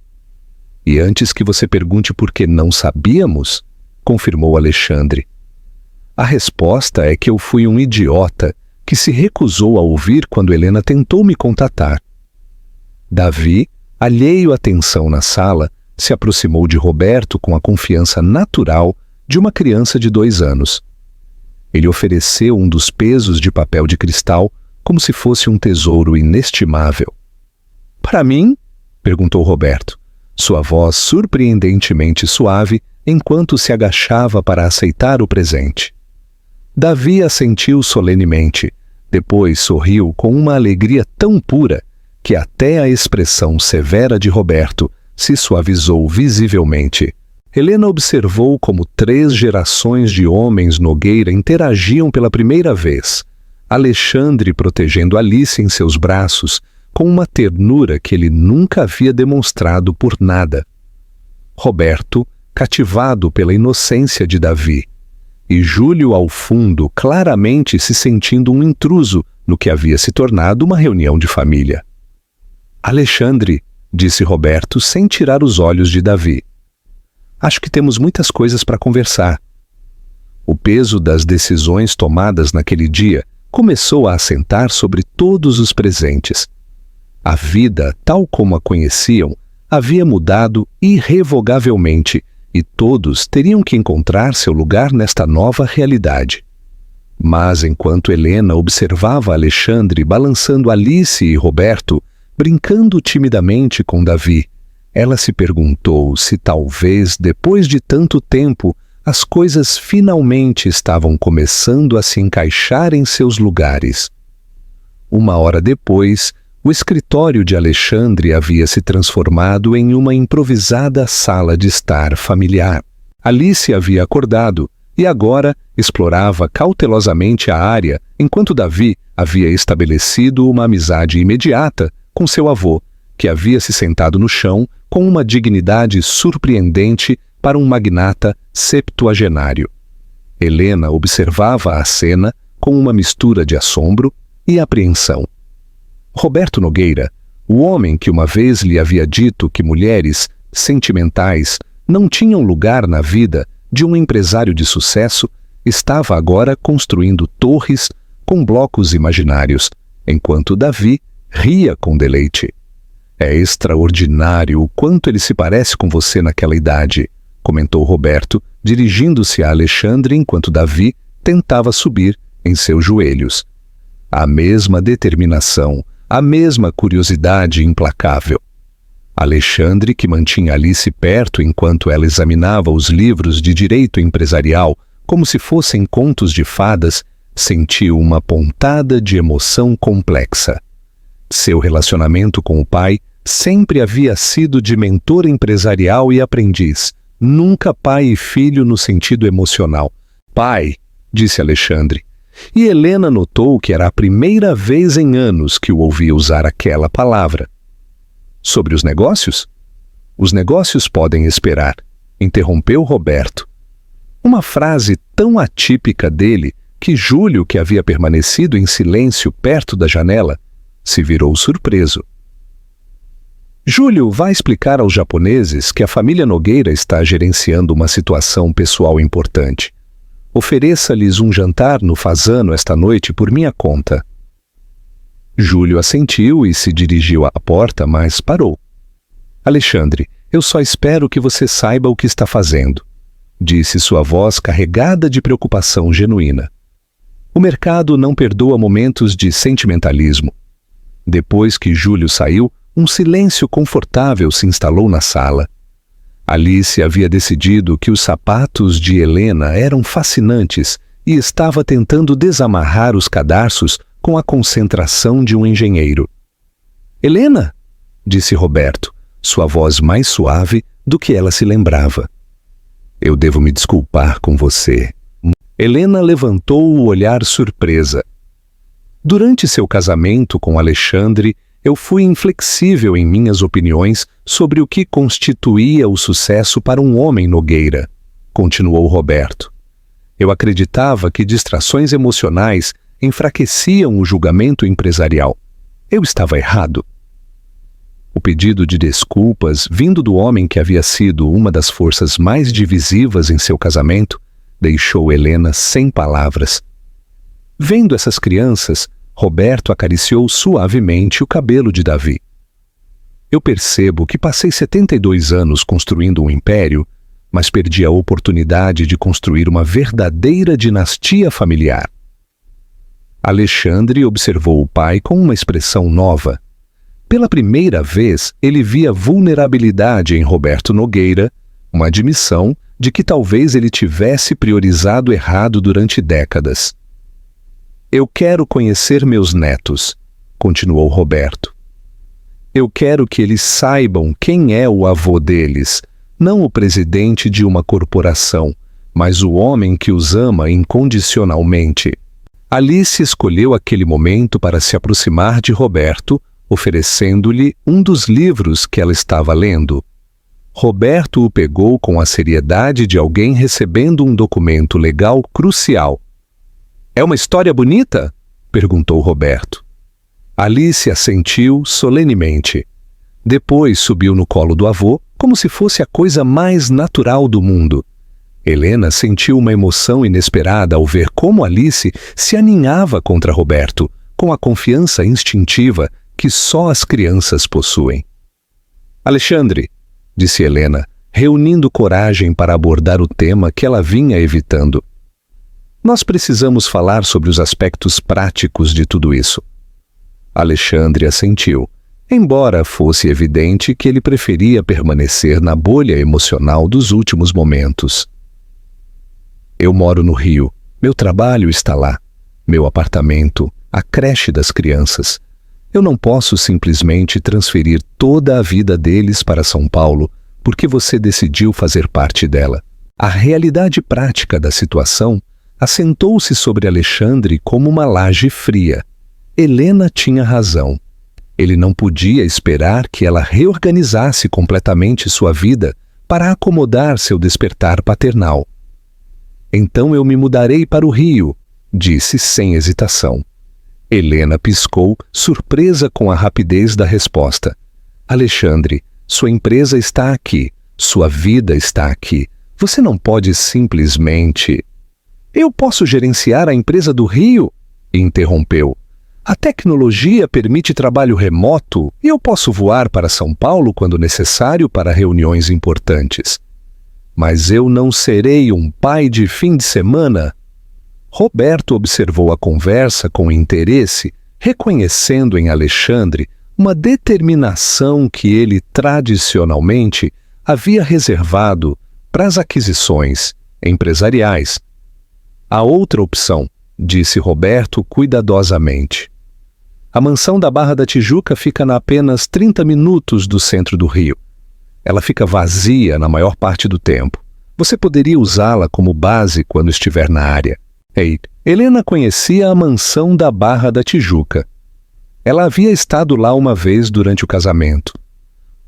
E antes que você pergunte por que não sabíamos, confirmou Alexandre. A resposta é que eu fui um idiota que se recusou a ouvir quando Helena tentou me contatar. Davi, alheio à tensão na sala, se aproximou de Roberto com a confiança natural de uma criança de 2 anos. Ele ofereceu um dos pesos de papel de cristal como se fosse um tesouro inestimável. Para mim? Perguntou Roberto, sua voz surpreendentemente suave enquanto se agachava para aceitar o presente. Davi assentiu solenemente, depois sorriu com uma alegria tão pura que até a expressão severa de Roberto se suavizou visivelmente. Helena observou como 3 gerações de homens Nogueira interagiam pela primeira vez. Alexandre protegendo Alice em seus braços, com uma ternura que ele nunca havia demonstrado por nada. Roberto, cativado pela inocência de Davi, e Júlio ao fundo, claramente se sentindo um intruso no que havia se tornado uma reunião de família. Alexandre, disse Roberto sem tirar os olhos de Davi. Acho que temos muitas coisas para conversar. O peso das decisões tomadas naquele dia começou a assentar sobre todos os presentes. A vida, tal como a conheciam, havia mudado irrevogavelmente e todos teriam que encontrar seu lugar nesta nova realidade. Mas enquanto Helena observava Alexandre balançando Alice e Roberto, brincando timidamente com Davi, ela se perguntou se talvez, depois de tanto tempo, as coisas finalmente estavam começando a se encaixar em seus lugares. Uma hora depois, o escritório de Alexandre havia se transformado em uma improvisada sala de estar familiar. Alice havia acordado e agora explorava cautelosamente a área, enquanto Davi havia estabelecido uma amizade imediata com seu avô, que havia se sentado no chão com uma dignidade surpreendente para um magnata septuagenário. Helena observava a cena com uma mistura de assombro e apreensão. Roberto Nogueira, o homem que uma vez lhe havia dito que mulheres sentimentais não tinham lugar na vida de um empresário de sucesso, estava agora construindo torres com blocos imaginários, enquanto Davi ria com deleite. É extraordinário o quanto ele se parece com você naquela idade, comentou Roberto, dirigindo-se a Alexandre enquanto Davi tentava subir em seus joelhos. A mesma determinação, a mesma curiosidade implacável. Alexandre, que mantinha Alice perto enquanto ela examinava os livros de direito empresarial como se fossem contos de fadas, sentiu uma pontada de emoção complexa. Seu relacionamento com o pai sempre havia sido de mentor empresarial e aprendiz, nunca pai e filho no sentido emocional. Pai, disse Alexandre, e Helena notou que era a primeira vez em anos que o ouvia usar aquela palavra. Sobre os negócios? Os negócios podem esperar, interrompeu Roberto. Uma frase tão atípica dele que Júlio, que havia permanecido em silêncio perto da janela, se virou surpreso. Júlio vai explicar aos japoneses que a família Nogueira está gerenciando uma situação pessoal importante. Ofereça-lhes um jantar no Fasano esta noite por minha conta. Júlio assentiu e se dirigiu à porta, mas parou. Alexandre, eu só espero que você saiba o que está fazendo, disse sua voz carregada de preocupação genuína. O mercado não perdoa momentos de sentimentalismo. Depois que Júlio saiu, um silêncio confortável se instalou na sala. Alice havia decidido que os sapatos de Helena eram fascinantes e estava tentando desamarrar os cadarços com a concentração de um engenheiro. Helena, disse Roberto, sua voz mais suave do que ela se lembrava. Eu devo me desculpar com você. Helena levantou o olhar surpresa. Durante seu casamento com Alexandre, eu fui inflexível em minhas opiniões sobre o que constituía o sucesso para um homem Nogueira, continuou Roberto. Eu acreditava que distrações emocionais enfraqueciam o julgamento empresarial. Eu estava errado. O pedido de desculpas, vindo do homem que havia sido uma das forças mais divisivas em seu casamento, deixou Helena sem palavras. Vendo essas crianças, Roberto acariciou suavemente o cabelo de Davi. Eu percebo que passei 72 anos construindo um império, mas perdi a oportunidade de construir uma verdadeira dinastia familiar. Alexandre observou o pai com uma expressão nova. Pela primeira vez, ele via vulnerabilidade em Roberto Nogueira, uma admissão de que talvez ele tivesse priorizado errado durante décadas. Eu quero conhecer meus netos, continuou Roberto. Eu quero que eles saibam quem é o avô deles, não o presidente de uma corporação, mas o homem que os ama incondicionalmente. Alice escolheu aquele momento para se aproximar de Roberto, oferecendo-lhe um dos livros que ela estava lendo. Roberto o pegou com a seriedade de alguém recebendo um documento legal crucial. "É uma história bonita?" perguntou Roberto. Alice assentiu solenemente. Depois subiu no colo do avô, como se fosse a coisa mais natural do mundo. Helena sentiu uma emoção inesperada ao ver como Alice se aninhava contra Roberto, com a confiança instintiva que só as crianças possuem. "Alexandre", disse Helena, reunindo coragem para abordar o tema que ela vinha evitando. "Nós precisamos falar sobre os aspectos práticos de tudo isso." Alexandre assentiu, embora fosse evidente que ele preferia permanecer na bolha emocional dos últimos momentos. "Eu moro no Rio. Meu trabalho está lá. Meu apartamento, a creche das crianças. Eu não posso simplesmente transferir toda a vida deles para São Paulo porque você decidiu fazer parte dela." A realidade prática da situação assentou-se sobre Alexandre como uma laje fria. Helena tinha razão. Ele não podia esperar que ela reorganizasse completamente sua vida para acomodar seu despertar paternal. "Então eu me mudarei para o Rio", disse sem hesitação. Helena piscou, surpresa com a rapidez da resposta. "Alexandre, sua empresa está aqui, sua vida está aqui. Você não pode simplesmente..." "Eu posso gerenciar a empresa do Rio?" interrompeu. "A tecnologia permite trabalho remoto e eu posso voar para São Paulo quando necessário para reuniões importantes. Mas eu não serei um pai de fim de semana." Roberto observou a conversa com interesse, reconhecendo em Alexandre uma determinação que ele tradicionalmente havia reservado para as aquisições empresariais. "A outra opção", disse Roberto cuidadosamente. "A mansão da Barra da Tijuca fica a apenas 30 minutos do centro do Rio. Ela fica vazia na maior parte do tempo. Você poderia usá-la como base quando estiver na área." Helena conhecia a mansão da Barra da Tijuca. Ela havia estado lá uma vez durante o casamento.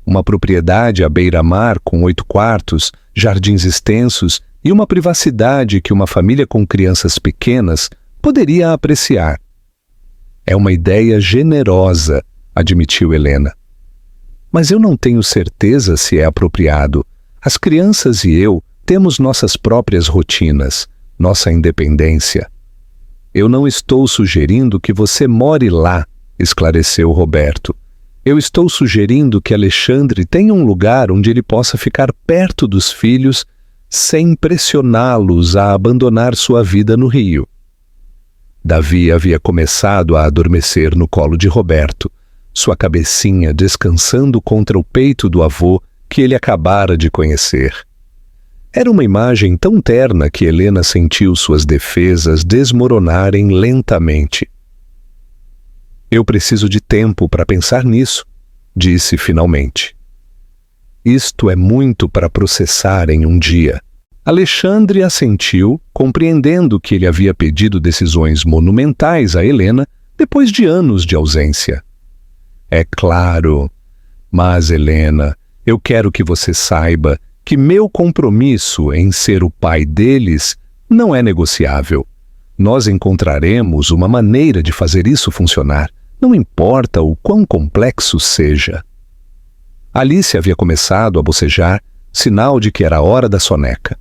Uma propriedade à beira-mar com 8 quartos, jardins extensos e uma privacidade que uma família com crianças pequenas poderia apreciar. "É uma ideia generosa", admitiu Helena. "Mas eu não tenho certeza se é apropriado. As crianças e eu temos nossas próprias rotinas, nossa independência." "Eu não estou sugerindo que você more lá", esclareceu Roberto. "Eu estou sugerindo que Alexandre tenha um lugar onde ele possa ficar perto dos filhos sem pressioná-los a abandonar sua vida no Rio." Davi havia começado a adormecer no colo de Roberto, sua cabecinha descansando contra o peito do avô que ele acabara de conhecer. Era uma imagem tão terna que Helena sentiu suas defesas desmoronarem lentamente. "Eu preciso de tempo para pensar nisso", disse finalmente. "Isto é muito para processar em um dia." Alexandre assentiu, compreendendo que ele havia pedido decisões monumentais a Helena depois de anos de ausência. "É claro, mas Helena, eu quero que você saiba que meu compromisso em ser o pai deles não é negociável. Nós encontraremos uma maneira de fazer isso funcionar, não importa o quão complexo seja." Alice havia começado a bocejar, sinal de que era a hora da soneca.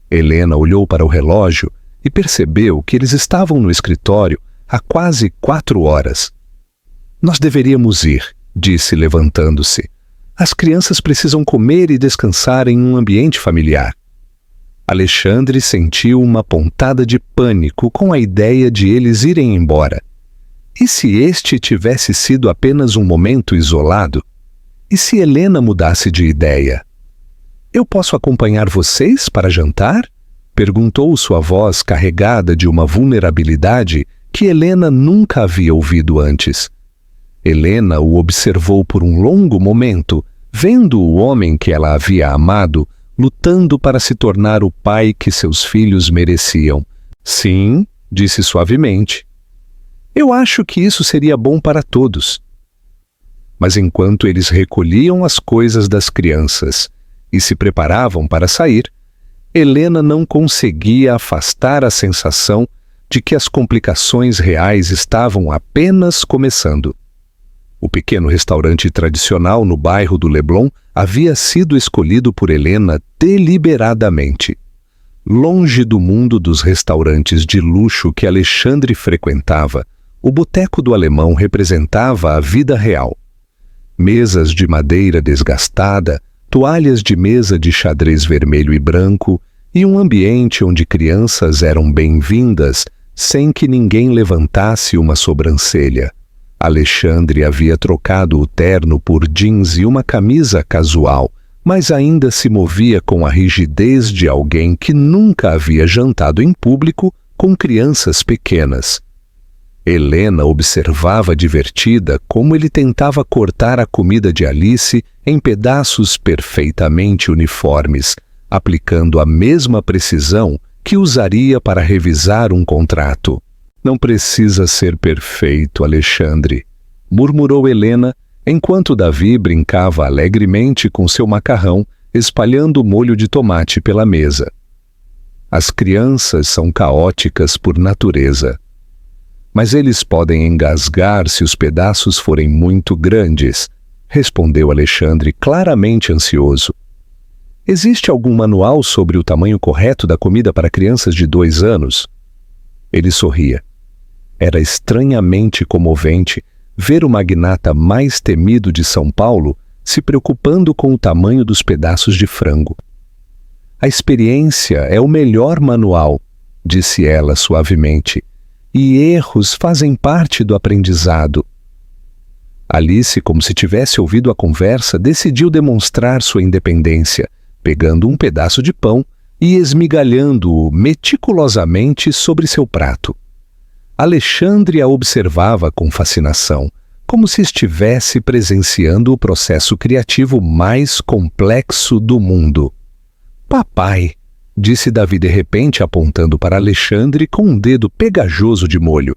Helena olhou para o relógio e percebeu que eles estavam no escritório há quase 4 horas. "Nós deveríamos ir", disse levantando-se. "As crianças precisam comer e descansar em um ambiente familiar." Alexandre sentiu uma pontada de pânico com a ideia de eles irem embora. E se este tivesse sido apenas um momento isolado? E se Helena mudasse de ideia? "Eu posso acompanhar vocês para jantar?" perguntou sua voz carregada de uma vulnerabilidade que Helena nunca havia ouvido antes. Helena o observou por um longo momento, vendo o homem que ela havia amado lutando para se tornar o pai que seus filhos mereciam. "Sim", disse suavemente. Eu acho que isso seria bom para todos. Mas enquanto eles recolhiam as coisas das crianças e se preparavam para sair, Helena não conseguia afastar a sensação de que as complicações reais estavam apenas começando. O pequeno restaurante tradicional no bairro do Leblon havia sido escolhido por Helena deliberadamente. Longe do mundo dos restaurantes de luxo que Alexandre frequentava, o boteco do alemão representava a vida real. Mesas de madeira desgastada, toalhas de mesa de xadrez vermelho e branco e um ambiente onde crianças eram bem-vindas sem que ninguém levantasse uma sobrancelha. Alexandre havia trocado o terno por jeans e uma camisa casual, mas ainda se movia com a rigidez de alguém que nunca havia jantado em público com crianças pequenas. Helena observava divertida como ele tentava cortar a comida de Alice em pedaços perfeitamente uniformes, aplicando a mesma precisão que usaria para revisar um contrato. Não precisa ser perfeito, Alexandre, murmurou Helena, enquanto Davi brincava alegremente com seu macarrão, espalhando molho de tomate pela mesa. As crianças são caóticas por natureza. Mas eles podem engasgar se os pedaços forem muito grandes, respondeu Alexandre, claramente ansioso. Existe algum manual sobre o tamanho correto da comida para crianças de 2 anos? Ele sorria. Era estranhamente comovente ver o magnata mais temido de São Paulo se preocupando com o tamanho dos pedaços de frango. A experiência é o melhor manual, disse ela suavemente, e erros fazem parte do aprendizado. Alice, como se tivesse ouvido a conversa, decidiu demonstrar sua independência, pegando um pedaço de pão e esmigalhando-o meticulosamente sobre seu prato. Alexandre a observava com fascinação, como se estivesse presenciando o processo criativo mais complexo do mundo. Papai, disse Davi de repente apontando para Alexandre com um dedo pegajoso de molho.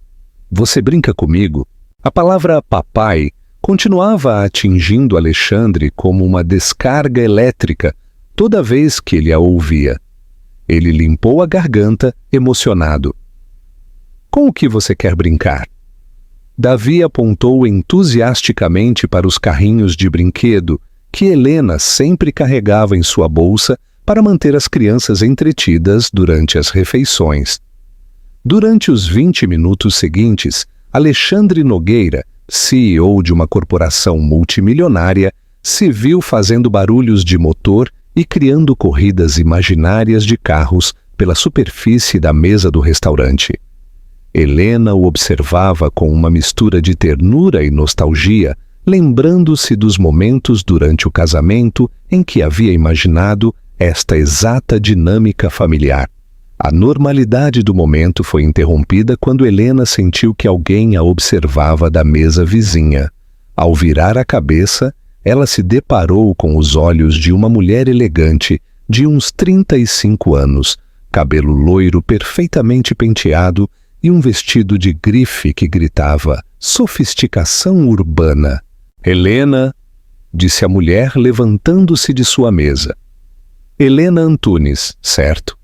Você brinca comigo? A palavra papai continuava atingindo Alexandre como uma descarga elétrica toda vez que ele a ouvia. Ele limpou a garganta, emocionado. Com o que você quer brincar? Davi apontou entusiasticamente para os carrinhos de brinquedo que Helena sempre carregava em sua bolsa para manter as crianças entretidas durante as refeições. Durante os 20 minutos seguintes, Alexandre Nogueira, CEO de uma corporação multimilionária, se viu fazendo barulhos de motor e criando corridas imaginárias de carros pela superfície da mesa do restaurante. Helena o observava com uma mistura de ternura e nostalgia, lembrando-se dos momentos durante o casamento em que havia imaginado esta exata dinâmica familiar. A normalidade do momento foi interrompida quando Helena sentiu que alguém a observava da mesa vizinha. Ao virar a cabeça, ela se deparou com os olhos de uma mulher elegante, de uns 35 anos, cabelo loiro perfeitamente penteado e um vestido de grife que gritava sofisticação urbana. Helena, disse a mulher levantando-se de sua mesa. Helena Antunes, certo?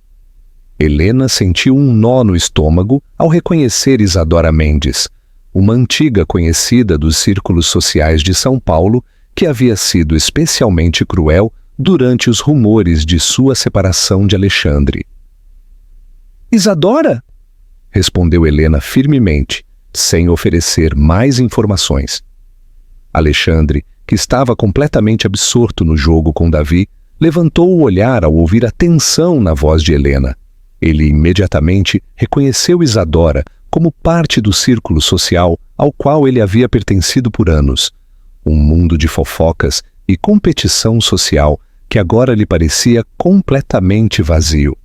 Helena sentiu um nó no estômago ao reconhecer Isadora Mendes, uma antiga conhecida dos círculos sociais de São Paulo que havia sido especialmente cruel durante os rumores de sua separação de Alexandre. Isadora? Respondeu Helena firmemente, sem oferecer mais informações. Alexandre, que estava completamente absorto no jogo com Davi, levantou o olhar ao ouvir a tensão na voz de Helena. Ele imediatamente reconheceu Isadora como parte do círculo social ao qual ele havia pertencido por anos. Um mundo de fofocas e competição social que agora lhe parecia completamente vazio.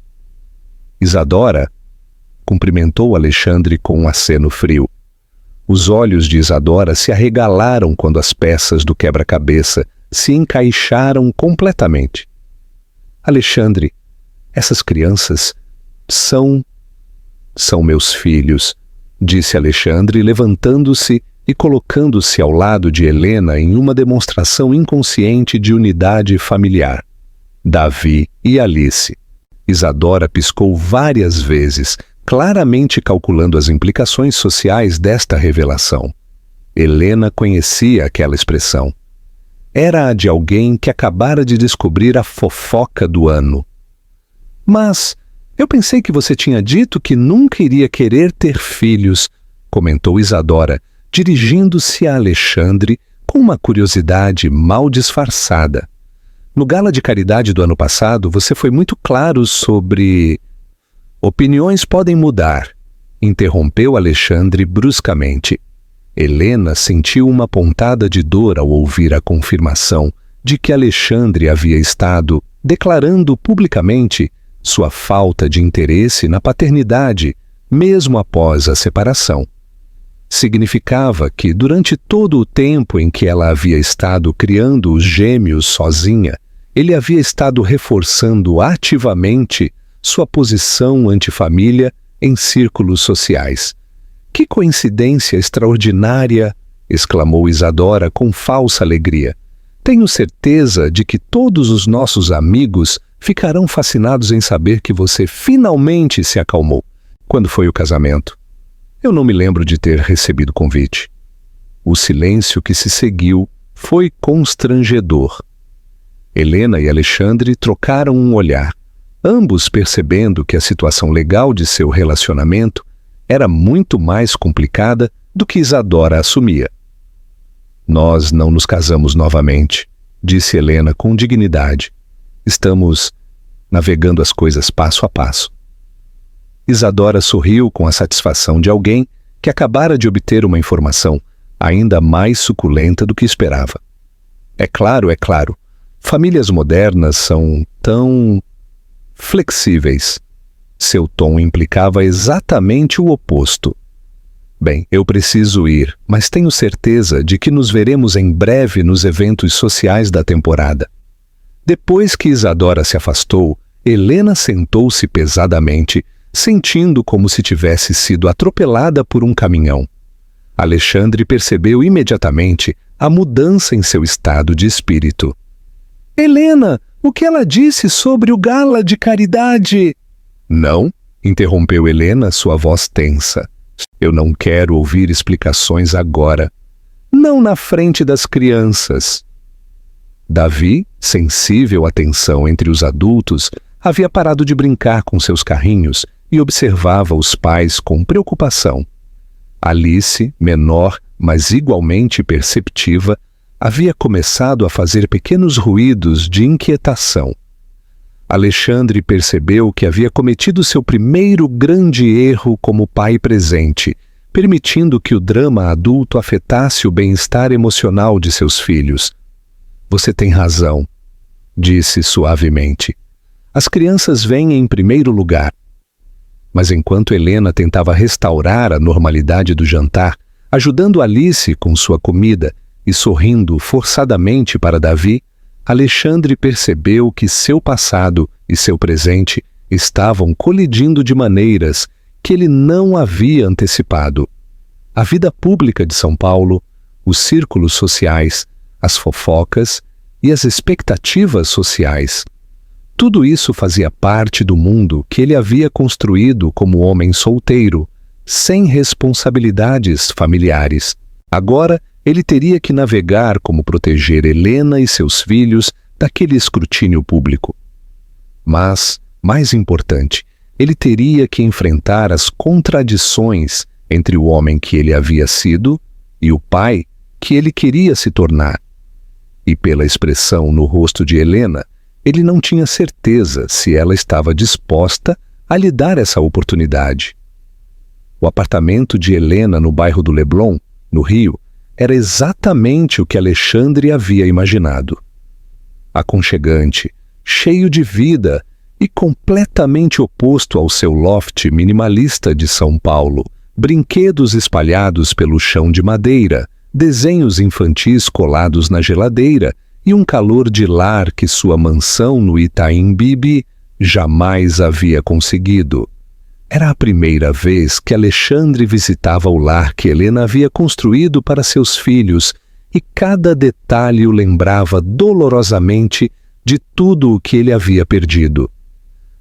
Isadora cumprimentou Alexandre com um aceno frio. Os olhos de Isadora se arregalaram quando as peças do quebra-cabeça se encaixaram completamente. Alexandre, essas crianças são meus filhos, disse Alexandre, levantando-se e colocando-se ao lado de Helena em uma demonstração inconsciente de unidade familiar. Davi e Alice. Isadora piscou várias vezes, claramente calculando as implicações sociais desta revelação. Helena conhecia aquela expressão. Era a de alguém que acabara de descobrir a fofoca do ano. Mas eu pensei que você tinha dito que nunca iria querer ter filhos, comentou Isadora, dirigindo-se a Alexandre com uma curiosidade mal disfarçada. No gala de caridade do ano passado, você foi muito claro sobre... Opiniões podem mudar, interrompeu Alexandre bruscamente. Helena sentiu uma pontada de dor ao ouvir a confirmação de que Alexandre havia estado declarando publicamente sua falta de interesse na paternidade, mesmo após a separação. Significava que, durante todo o tempo em que ela havia estado criando os gêmeos sozinha, ele havia estado reforçando ativamente sua posição antifamília em círculos sociais. Que coincidência extraordinária! Exclamou Isadora com falsa alegria. Tenho certeza de que todos os nossos amigos ficarão fascinados em saber que você finalmente se acalmou. Quando foi o casamento? Eu não me lembro de ter recebido convite. O silêncio que se seguiu foi constrangedor. Helena e Alexandre trocaram um olhar, ambos percebendo que a situação legal de seu relacionamento era muito mais complicada do que Isadora assumia. Nós não nos casamos novamente, disse Helena com dignidade. Estamos navegando as coisas passo a passo. Isadora sorriu com a satisfação de alguém que acabara de obter uma informação ainda mais suculenta do que esperava. É claro. Famílias modernas são tão flexíveis. Seu tom implicava exatamente o oposto. Bem, eu preciso ir, mas tenho certeza de que nos veremos em breve nos eventos sociais da temporada. Depois que Isadora se afastou, Helena sentou-se pesadamente, sentindo como se tivesse sido atropelada por um caminhão. Alexandre percebeu imediatamente a mudança em seu estado de espírito. Helena, o que ela disse sobre o gala de caridade? Não, interrompeu Helena, sua voz tensa. Eu não quero ouvir explicações agora. Não na frente das crianças. Davi, sensível à tensão entre os adultos, havia parado de brincar com seus carrinhos e observava os pais com preocupação. Alice, menor, mas igualmente perceptiva, havia começado a fazer pequenos ruídos de inquietação. Alexandre percebeu que havia cometido seu primeiro grande erro como pai presente, permitindo que o drama adulto afetasse o bem-estar emocional de seus filhos. Você tem razão, disse suavemente. As crianças vêm em primeiro lugar. Mas enquanto Helena tentava restaurar a normalidade do jantar, ajudando Alice com sua comida e sorrindo forçadamente para Davi, Alexandre percebeu que seu passado e seu presente estavam colidindo de maneiras que ele não havia antecipado. A vida pública de São Paulo, os círculos sociais, as fofocas e as expectativas sociais. Tudo isso fazia parte do mundo que ele havia construído como homem solteiro, sem responsabilidades familiares. Agora, ele teria que navegar como proteger Helena e seus filhos daquele escrutínio público. Mas, mais importante, ele teria que enfrentar as contradições entre o homem que ele havia sido e o pai que ele queria se tornar. E pela expressão no rosto de Helena, ele não tinha certeza se ela estava disposta a lhe dar essa oportunidade. O apartamento de Helena no bairro do Leblon, no Rio, era exatamente o que Alexandre havia imaginado. Aconchegante, cheio de vida e completamente oposto ao seu loft minimalista de São Paulo, brinquedos espalhados pelo chão de madeira, desenhos infantis colados na geladeira e um calor de lar que sua mansão no Itaim Bibi jamais havia conseguido. Era a primeira vez que Alexandre visitava o lar que Helena havia construído para seus filhos, e cada detalhe o lembrava dolorosamente de tudo o que ele havia perdido.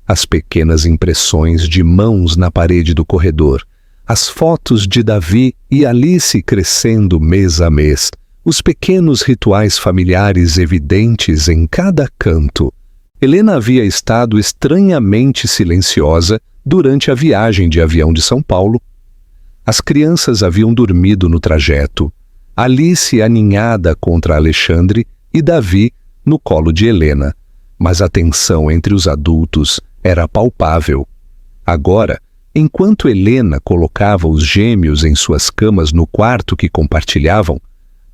As pequenas impressões de mãos na parede do corredor, as fotos de Davi e Alice crescendo mês a mês, os pequenos rituais familiares evidentes em cada canto. Helena havia estado estranhamente silenciosa durante a viagem de avião de São Paulo. As crianças haviam dormido no trajeto, Alice aninhada contra Alexandre e Davi no colo de Helena, mas a tensão entre os adultos era palpável. Agora, enquanto Helena colocava os gêmeos em suas camas no quarto que compartilhavam,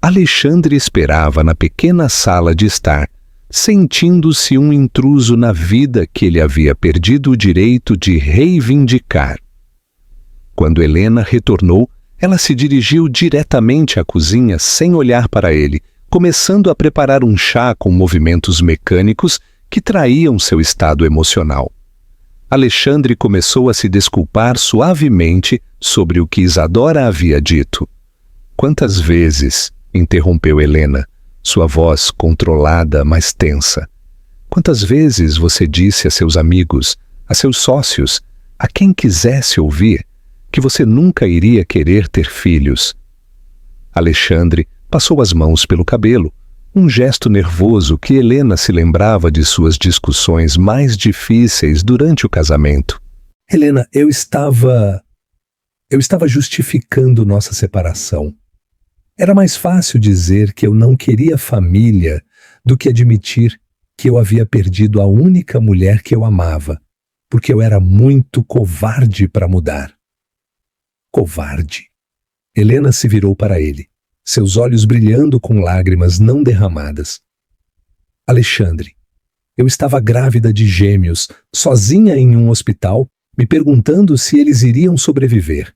Alexandre esperava na pequena sala de estar, sentindo-se um intruso na vida que ele havia perdido o direito de reivindicar. Quando Helena retornou, ela se dirigiu diretamente à cozinha sem olhar para ele, começando a preparar um chá com movimentos mecânicos que traíam seu estado emocional. Alexandre começou a se desculpar suavemente sobre o que Isadora havia dito. Quantas vezes, interrompeu Helena, sua voz controlada, mas tensa. Quantas vezes você disse a seus amigos, a seus sócios, a quem quisesse ouvir, que você nunca iria querer ter filhos? Alexandre passou as mãos pelo cabelo, um gesto nervoso que Helena se lembrava de suas discussões mais difíceis durante o casamento. Helena, eu estava justificando nossa separação. Era mais fácil dizer que eu não queria família do que admitir que eu havia perdido a única mulher que eu amava, porque eu era muito covarde para mudar. Covarde. Helena se virou para ele, seus olhos brilhando com lágrimas não derramadas. Alexandre, eu estava grávida de gêmeos, sozinha em um hospital, me perguntando se eles iriam sobreviver.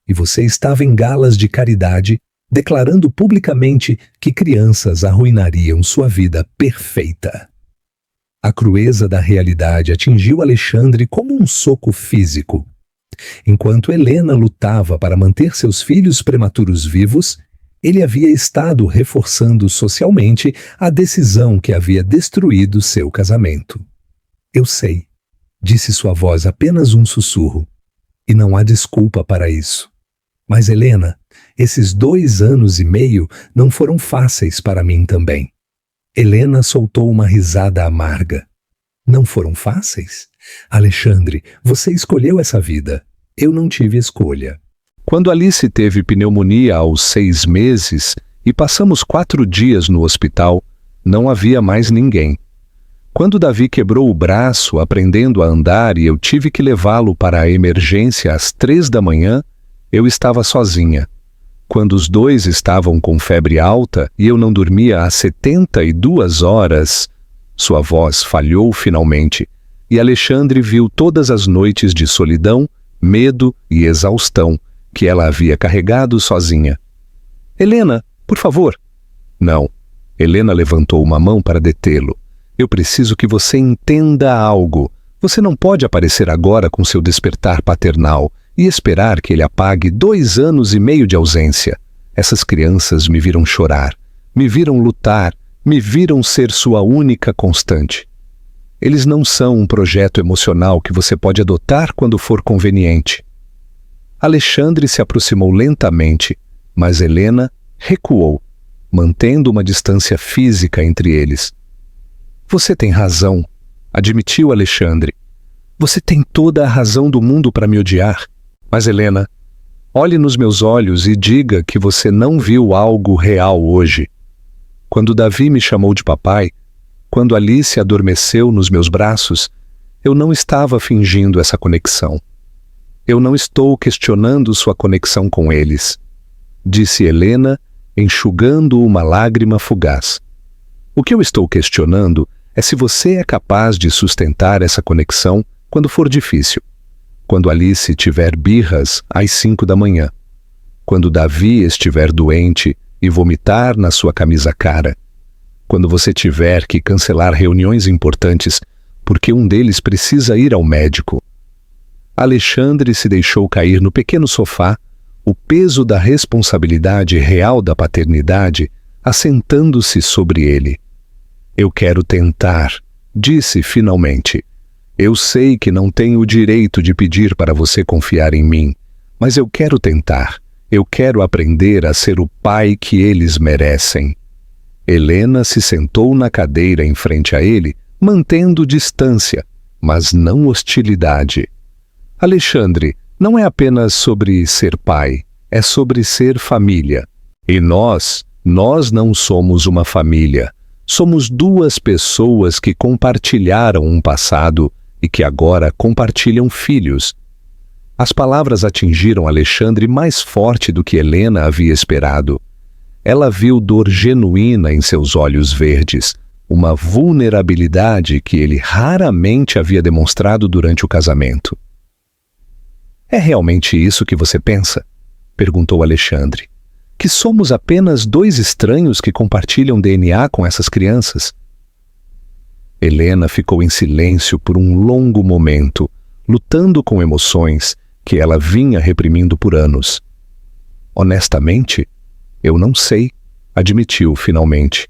E você estava em galas de caridade, declarando publicamente que crianças arruinariam sua vida perfeita. A crueza da realidade atingiu Alexandre como um soco físico. Enquanto Helena lutava para manter seus filhos prematuros vivos, ele havia estado reforçando socialmente a decisão que havia destruído seu casamento. Eu sei, disse sua voz apenas um sussurro, e não há desculpa para isso. Mas Helena, esses 2 anos e meio não foram fáceis para mim também. Helena soltou uma risada amarga. Não foram fáceis? Alexandre, você escolheu essa vida. Eu não tive escolha. Quando Alice teve pneumonia aos 6 meses e passamos 4 dias no hospital, não havia mais ninguém. Quando Davi quebrou o braço aprendendo a andar e eu tive que levá-lo para a emergência às 3 da manhã, eu estava sozinha. Quando os 2 estavam com febre alta e eu não dormia há 72 horas, sua voz falhou finalmente, e Alexandre viu todas as noites de solidão, medo e exaustão que ela havia carregado sozinha. Helena, por favor. Não. Helena levantou uma mão para detê-lo. Eu preciso que você entenda algo. Você não pode aparecer agora com seu despertar paternal e esperar que ele apague 2 anos e meio de ausência. Essas crianças me viram chorar, me viram lutar, me viram ser sua única constante. Eles não são um projeto emocional que você pode adotar quando for conveniente. Alexandre se aproximou lentamente, mas Helena recuou, mantendo uma distância física entre eles. Você tem razão, admitiu Alexandre. Você tem toda a razão do mundo para me odiar. Mas Helena, olhe nos meus olhos e diga que você não viu algo real hoje. Quando Davi me chamou de papai, quando Alice adormeceu nos meus braços, eu não estava fingindo essa conexão. Eu não estou questionando sua conexão com eles, disse Helena, enxugando uma lágrima fugaz. O que eu estou questionando é se você é capaz de sustentar essa conexão quando for difícil. Quando Alice tiver birras às 5 da manhã. Quando Davi estiver doente e vomitar na sua camisa cara. Quando você tiver que cancelar reuniões importantes porque um deles precisa ir ao médico. Alexandre se deixou cair no pequeno sofá, o peso da responsabilidade real da paternidade assentando-se sobre ele. Eu quero tentar, disse finalmente. Eu sei que não tenho o direito de pedir para você confiar em mim, mas eu quero tentar. Eu quero aprender a ser o pai que eles merecem. Helena se sentou na cadeira em frente a ele, mantendo distância, mas não hostilidade. Alexandre, não é apenas sobre ser pai, é sobre ser família. E nós não somos uma família. Somos duas pessoas que compartilharam um passado e que agora compartilham filhos. As palavras atingiram Alexandre mais forte do que Helena havia esperado. Ela viu dor genuína em seus olhos verdes, uma vulnerabilidade que ele raramente havia demonstrado durante o casamento. É realmente isso que você pensa? Perguntou Alexandre. Que somos apenas dois estranhos que compartilham DNA com essas crianças? Helena ficou em silêncio por um longo momento, lutando com emoções que ela vinha reprimindo por anos. Honestamente, eu não sei, admitiu finalmente.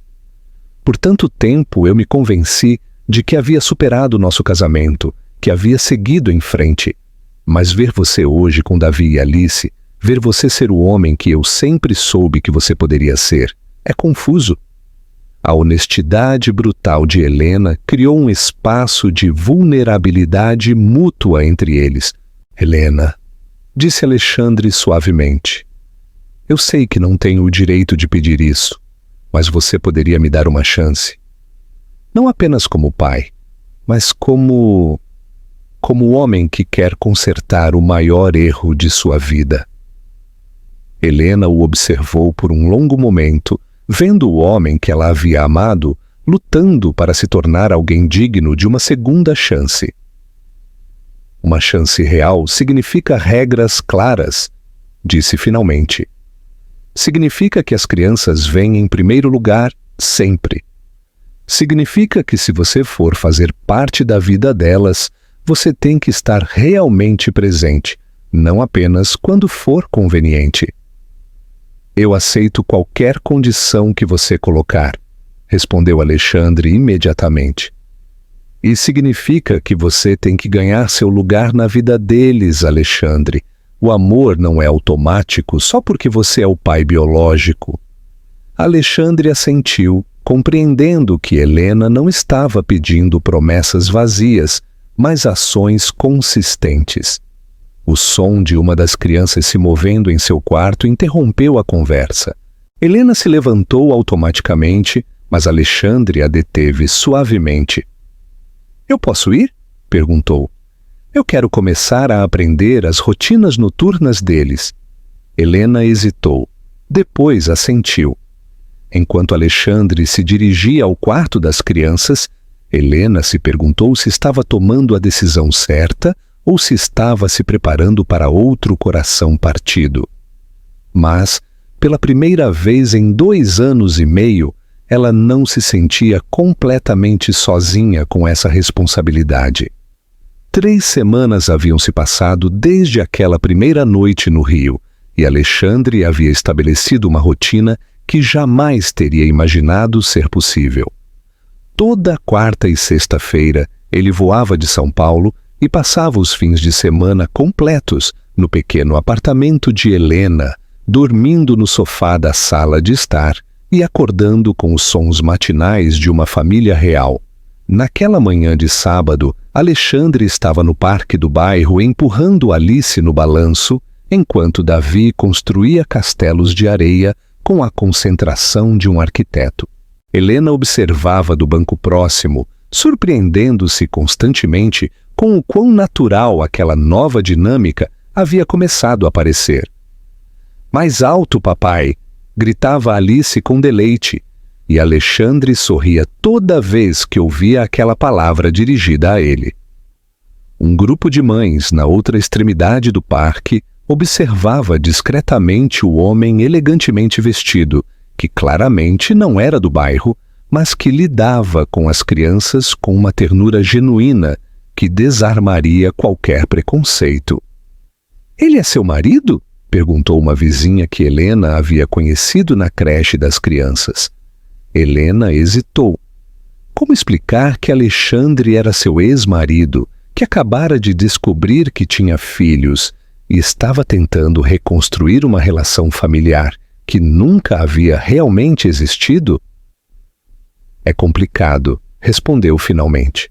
Por tanto tempo eu me convenci de que havia superado nosso casamento, que havia seguido em frente. Mas ver você hoje com Davi e Alice, ver você ser o homem que eu sempre soube que você poderia ser, é confuso. A honestidade brutal de Helena criou um espaço de vulnerabilidade mútua entre eles. Helena, disse Alexandre suavemente, eu sei que não tenho o direito de pedir isso, mas você poderia me dar uma chance. Não apenas como pai, mas como homem que quer consertar o maior erro de sua vida. Helena o observou por um longo momento, vendo o homem que ela havia amado lutando para se tornar alguém digno de uma segunda chance. Uma chance real significa regras claras, disse finalmente. Significa que as crianças vêm em primeiro lugar sempre. Significa que se você for fazer parte da vida delas, você tem que estar realmente presente, não apenas quando for conveniente. Eu aceito qualquer condição que você colocar, respondeu Alexandre imediatamente. E significa que você tem que ganhar seu lugar na vida deles, Alexandre. O amor não é automático só porque você é o pai biológico. Alexandre assentiu, compreendendo que Helena não estava pedindo promessas vazias, mas ações consistentes. O som de uma das crianças se movendo em seu quarto interrompeu a conversa. Helena se levantou automaticamente, mas Alexandre a deteve suavemente. Eu posso ir? Perguntou. Eu quero começar a aprender as rotinas noturnas deles. Helena hesitou. Depois assentiu. Enquanto Alexandre se dirigia ao quarto das crianças, Helena se perguntou se estava tomando a decisão certa ou se estava se preparando para outro coração partido. Mas, pela primeira vez em 2 anos e meio, ela não se sentia completamente sozinha com essa responsabilidade. 3 semanas haviam se passado desde aquela primeira noite no Rio, e Alexandre havia estabelecido uma rotina que jamais teria imaginado ser possível. Toda quarta e sexta-feira, ele voava de São Paulo e passava os fins de semana completos no pequeno apartamento de Helena, dormindo no sofá da sala de estar e acordando com os sons matinais de uma família real. Naquela manhã de sábado, Alexandre estava no parque do bairro empurrando Alice no balanço, enquanto Davi construía castelos de areia com a concentração de um arquiteto. Helena observava do banco próximo, surpreendendo-se constantemente com o quão natural aquela nova dinâmica havia começado a parecer. Mais alto, papai! Gritava Alice com deleite, e Alexandre sorria toda vez que ouvia aquela palavra dirigida a ele. Um grupo de mães, na outra extremidade do parque, observava discretamente o homem elegantemente vestido, que claramente não era do bairro, mas que lidava com as crianças com uma ternura genuína, que desarmaria qualquer preconceito. "Ele é seu marido?" perguntou uma vizinha que Helena havia conhecido na creche das crianças. Helena hesitou. Como explicar que Alexandre era seu ex-marido, que acabara de descobrir que tinha filhos e estava tentando reconstruir uma relação familiar que nunca havia realmente existido? "É complicado", respondeu finalmente.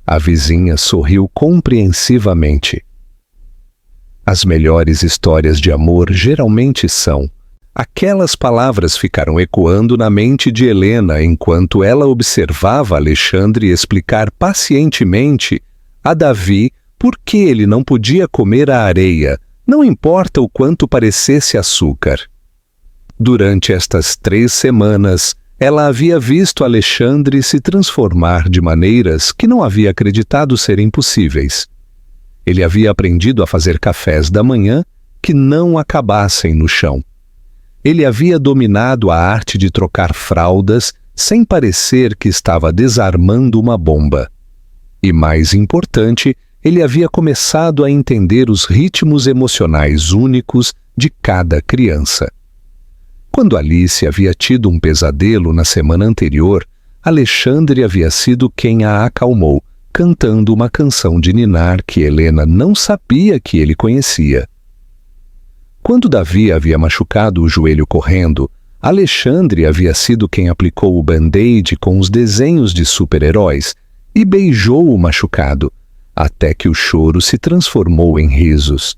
A vizinha sorriu compreensivamente. As melhores histórias de amor geralmente são. Aquelas palavras ficaram ecoando na mente de Helena enquanto ela observava Alexandre explicar pacientemente a Davi por que ele não podia comer a areia, não importa o quanto parecesse açúcar. Durante estas 3 semanas, ela havia visto Alexandre se transformar de maneiras que não havia acreditado serem possíveis. Ele havia aprendido a fazer cafés da manhã que não acabassem no chão. Ele havia dominado a arte de trocar fraldas sem parecer que estava desarmando uma bomba. E mais importante, ele havia começado a entender os ritmos emocionais únicos de cada criança. Quando Alice havia tido um pesadelo na semana anterior, Alexandre havia sido quem a acalmou, cantando uma canção de ninar que Helena não sabia que ele conhecia. Quando Davi havia machucado o joelho correndo, Alexandre havia sido quem aplicou o band-aid com os desenhos de super-heróis e beijou o machucado, até que o choro se transformou em risos.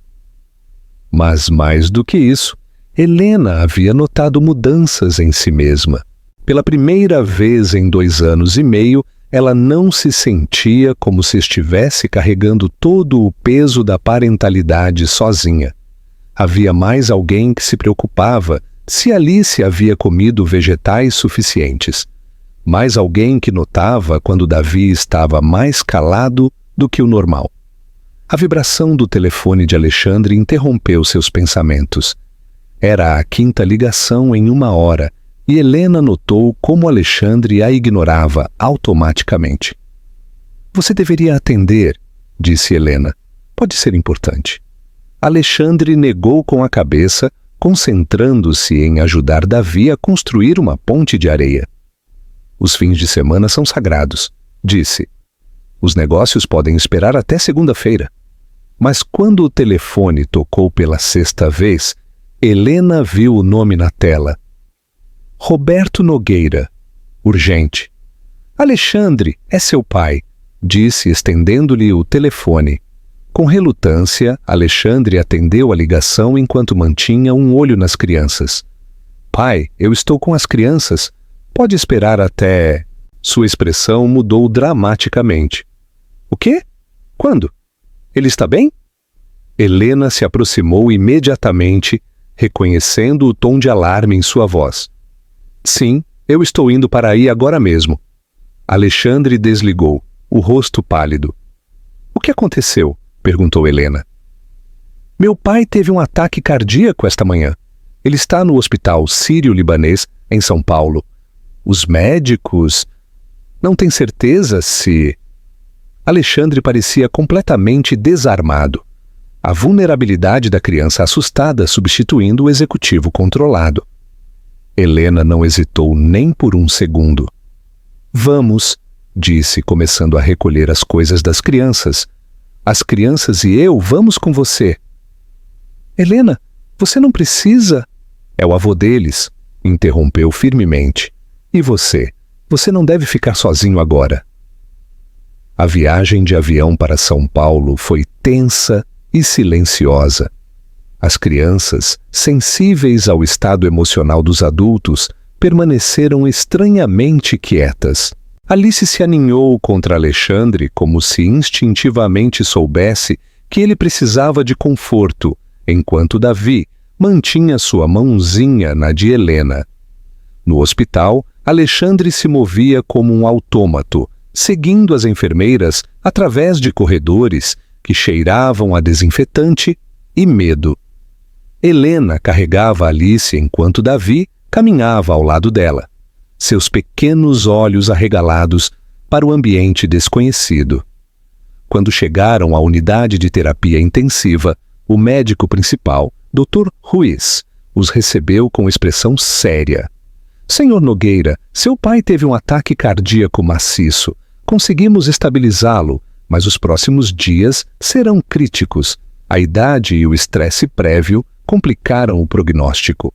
Mas mais do que isso, Helena havia notado mudanças em si mesma. Pela primeira vez em 2 anos e meio, ela não se sentia como se estivesse carregando todo o peso da parentalidade sozinha. Havia mais alguém que se preocupava se Alice havia comido vegetais suficientes. Mais alguém que notava quando Davi estava mais calado do que o normal. A vibração do telefone de Alexandre interrompeu seus pensamentos. Era a 5ª ligação em 1 hora, e Helena notou como Alexandre a ignorava automaticamente. "Você deveria atender", disse Helena. "Pode ser importante." Alexandre negou com a cabeça, concentrando-se em ajudar Davi a construir uma ponte de areia. "Os fins de semana são sagrados", disse. "Os negócios podem esperar até segunda-feira." Mas quando o telefone tocou pela 6ª vez, Helena viu o nome na tela. "Roberto Nogueira. Urgente." "Alexandre, é seu pai", disse estendendo-lhe o telefone. Com relutância, Alexandre atendeu a ligação enquanto mantinha um olho nas crianças. "Pai, eu estou com as crianças. Pode esperar até..." Sua expressão mudou dramaticamente. "O quê? Quando? Ele está bem?" Helena se aproximou imediatamente, reconhecendo o tom de alarme em sua voz. "Sim, eu estou indo para aí agora mesmo." Alexandre desligou, o rosto pálido. "O que aconteceu?" perguntou Helena. "Meu pai teve um ataque cardíaco esta manhã. Ele está no hospital sírio-libanês, em São Paulo. Os médicos... não têm certeza se..." Alexandre parecia completamente desarmado. A vulnerabilidade da criança assustada substituindo o executivo controlado. Helena não hesitou nem por um segundo. "Vamos", disse, começando a recolher as coisas das crianças. "As crianças e eu vamos com você." "Helena, você não precisa..." "É o avô deles", interrompeu firmemente. "E você? Você não deve ficar sozinho agora." A viagem de avião para São Paulo foi tensa e silenciosa. As crianças, sensíveis ao estado emocional dos adultos, permaneceram estranhamente quietas. Alice se aninhou contra Alexandre como se instintivamente soubesse que ele precisava de conforto, enquanto Davi mantinha sua mãozinha na de Helena. No hospital, Alexandre se movia como um autômato, seguindo as enfermeiras através de corredores que cheiravam a desinfetante e medo. Helena carregava Alice enquanto Davi caminhava ao lado dela, seus pequenos olhos arregalados para o ambiente desconhecido. Quando chegaram à unidade de terapia intensiva, o médico principal, Dr. Ruiz, os recebeu com expressão séria. Senhor Nogueira, seu pai teve um ataque cardíaco maciço. Conseguimos estabilizá-lo, mas os próximos dias serão críticos. A idade e o estresse prévio complicaram o prognóstico.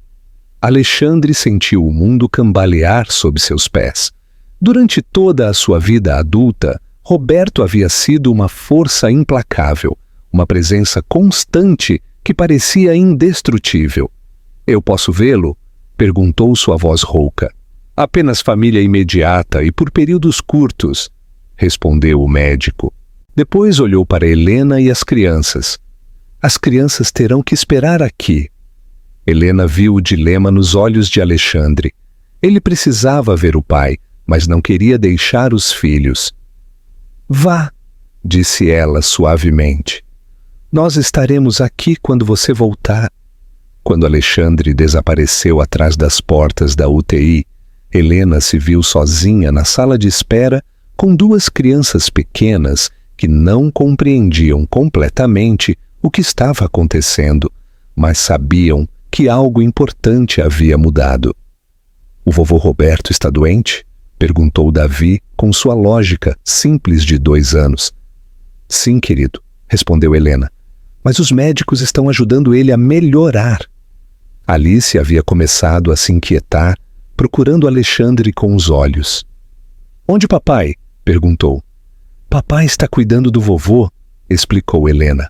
Alexandre sentiu o mundo cambalear sob seus pés. Durante toda a sua vida adulta, Roberto havia sido uma força implacável, uma presença constante que parecia indestrutível. Eu posso vê-lo? Perguntou sua voz rouca. Apenas família imediata e por períodos curtos, respondeu o médico. Depois olhou para Helena e as crianças. As crianças terão que esperar aqui. Helena viu o dilema nos olhos de Alexandre. Ele precisava ver o pai, mas não queria deixar os filhos. Vá, disse ela suavemente. Nós estaremos aqui quando você voltar. Quando Alexandre desapareceu atrás das portas da UTI, Helena se viu sozinha na sala de espera com duas crianças pequenas que não compreendiam completamente o que estava acontecendo, mas sabiam que algo importante havia mudado. O vovô Roberto está doente? Perguntou Davi com sua lógica simples de 2 anos. Sim, querido, respondeu Helena, mas os médicos estão ajudando ele a melhorar. Alice havia começado a se inquietar, procurando Alexandre com os olhos. Onde papai? Perguntou. Papai está cuidando do vovô, explicou Helena.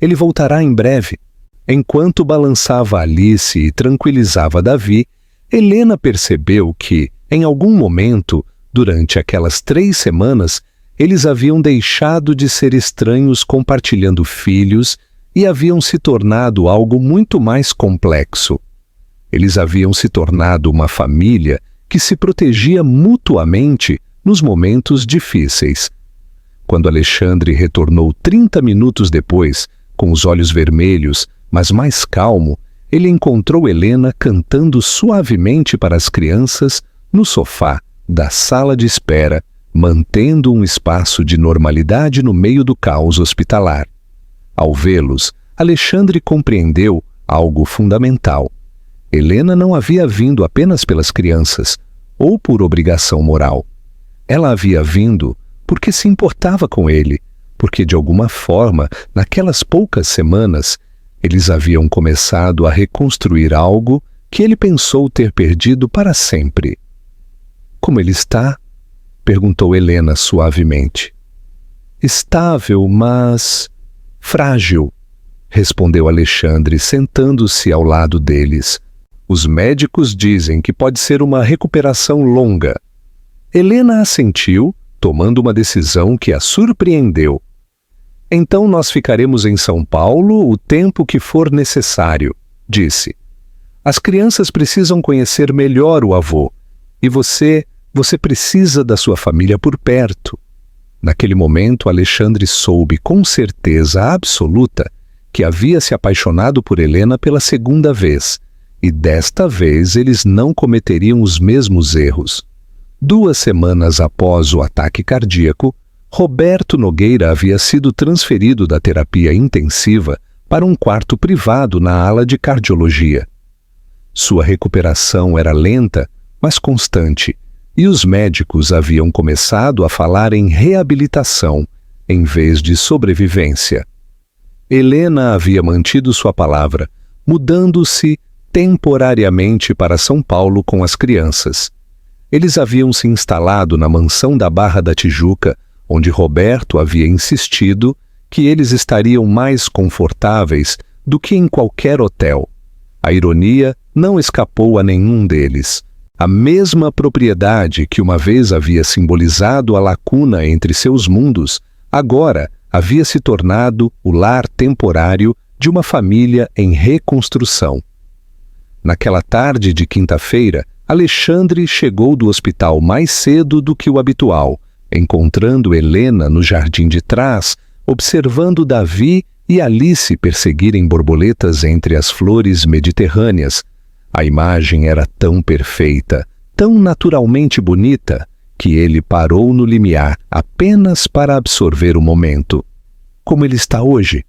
Ele voltará em breve. Enquanto balançava Alice e tranquilizava Davi, Helena percebeu que, em algum momento, durante aquelas 3 semanas, eles haviam deixado de ser estranhos compartilhando filhos e haviam se tornado algo muito mais complexo. Eles haviam se tornado uma família que se protegia mutuamente nos momentos difíceis. Quando Alexandre retornou 30 minutos depois, com os olhos vermelhos, mas mais calmo, ele encontrou Helena cantando suavemente para as crianças no sofá da sala de espera, mantendo um espaço de normalidade no meio do caos hospitalar. Ao vê-los, Alexandre compreendeu algo fundamental. Helena não havia vindo apenas pelas crianças, ou por obrigação moral. Ela havia vindo porque se importava com ele, porque de alguma forma, naquelas poucas semanas, eles haviam começado a reconstruir algo que ele pensou ter perdido para sempre. Como ele está? Perguntou Helena suavemente. Estável, mas frágil, respondeu Alexandre, sentando-se ao lado deles. Os médicos dizem que pode ser uma recuperação longa. Helena assentiu, tomando uma decisão que a surpreendeu. Então nós ficaremos em São Paulo o tempo que for necessário, disse. As crianças precisam conhecer melhor o avô, e você precisa da sua família por perto. Naquele momento, Alexandre soube com certeza absoluta que havia se apaixonado por Helena pela 2ª vez, e desta vez eles não cometeriam os mesmos erros. 2 semanas após o ataque cardíaco, Roberto Nogueira havia sido transferido da terapia intensiva para um quarto privado na ala de cardiologia. Sua recuperação era lenta, mas constante, e os médicos haviam começado a falar em reabilitação, em vez de sobrevivência. Helena havia mantido sua palavra, mudando-se temporariamente para São Paulo com as crianças. Eles haviam se instalado na mansão da Barra da Tijuca, onde Roberto havia insistido que eles estariam mais confortáveis do que em qualquer hotel. A ironia não escapou a nenhum deles. A mesma propriedade que uma vez havia simbolizado a lacuna entre seus mundos, agora havia se tornado o lar temporário de uma família em reconstrução. Naquela tarde de quinta-feira, Alexandre chegou do hospital mais cedo do que o habitual, encontrando Helena no jardim de trás, observando Davi e Alice perseguirem borboletas entre as flores mediterrâneas. A imagem era tão perfeita, tão naturalmente bonita, que ele parou no limiar apenas para absorver o momento. Como ele está hoje?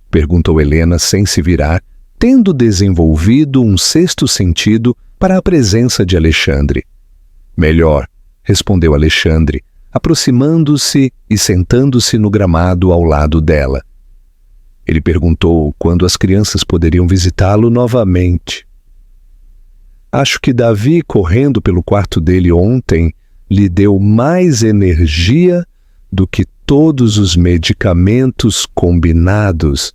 Perguntou Helena sem se virar, tendo desenvolvido um sexto sentido para a presença de Alexandre. Melhor, respondeu Alexandre, aproximando-se e sentando-se no gramado ao lado dela. Ele perguntou quando as crianças poderiam visitá-lo novamente. Acho que Davi, correndo pelo quarto dele ontem, lhe deu mais energia do que todos os medicamentos combinados.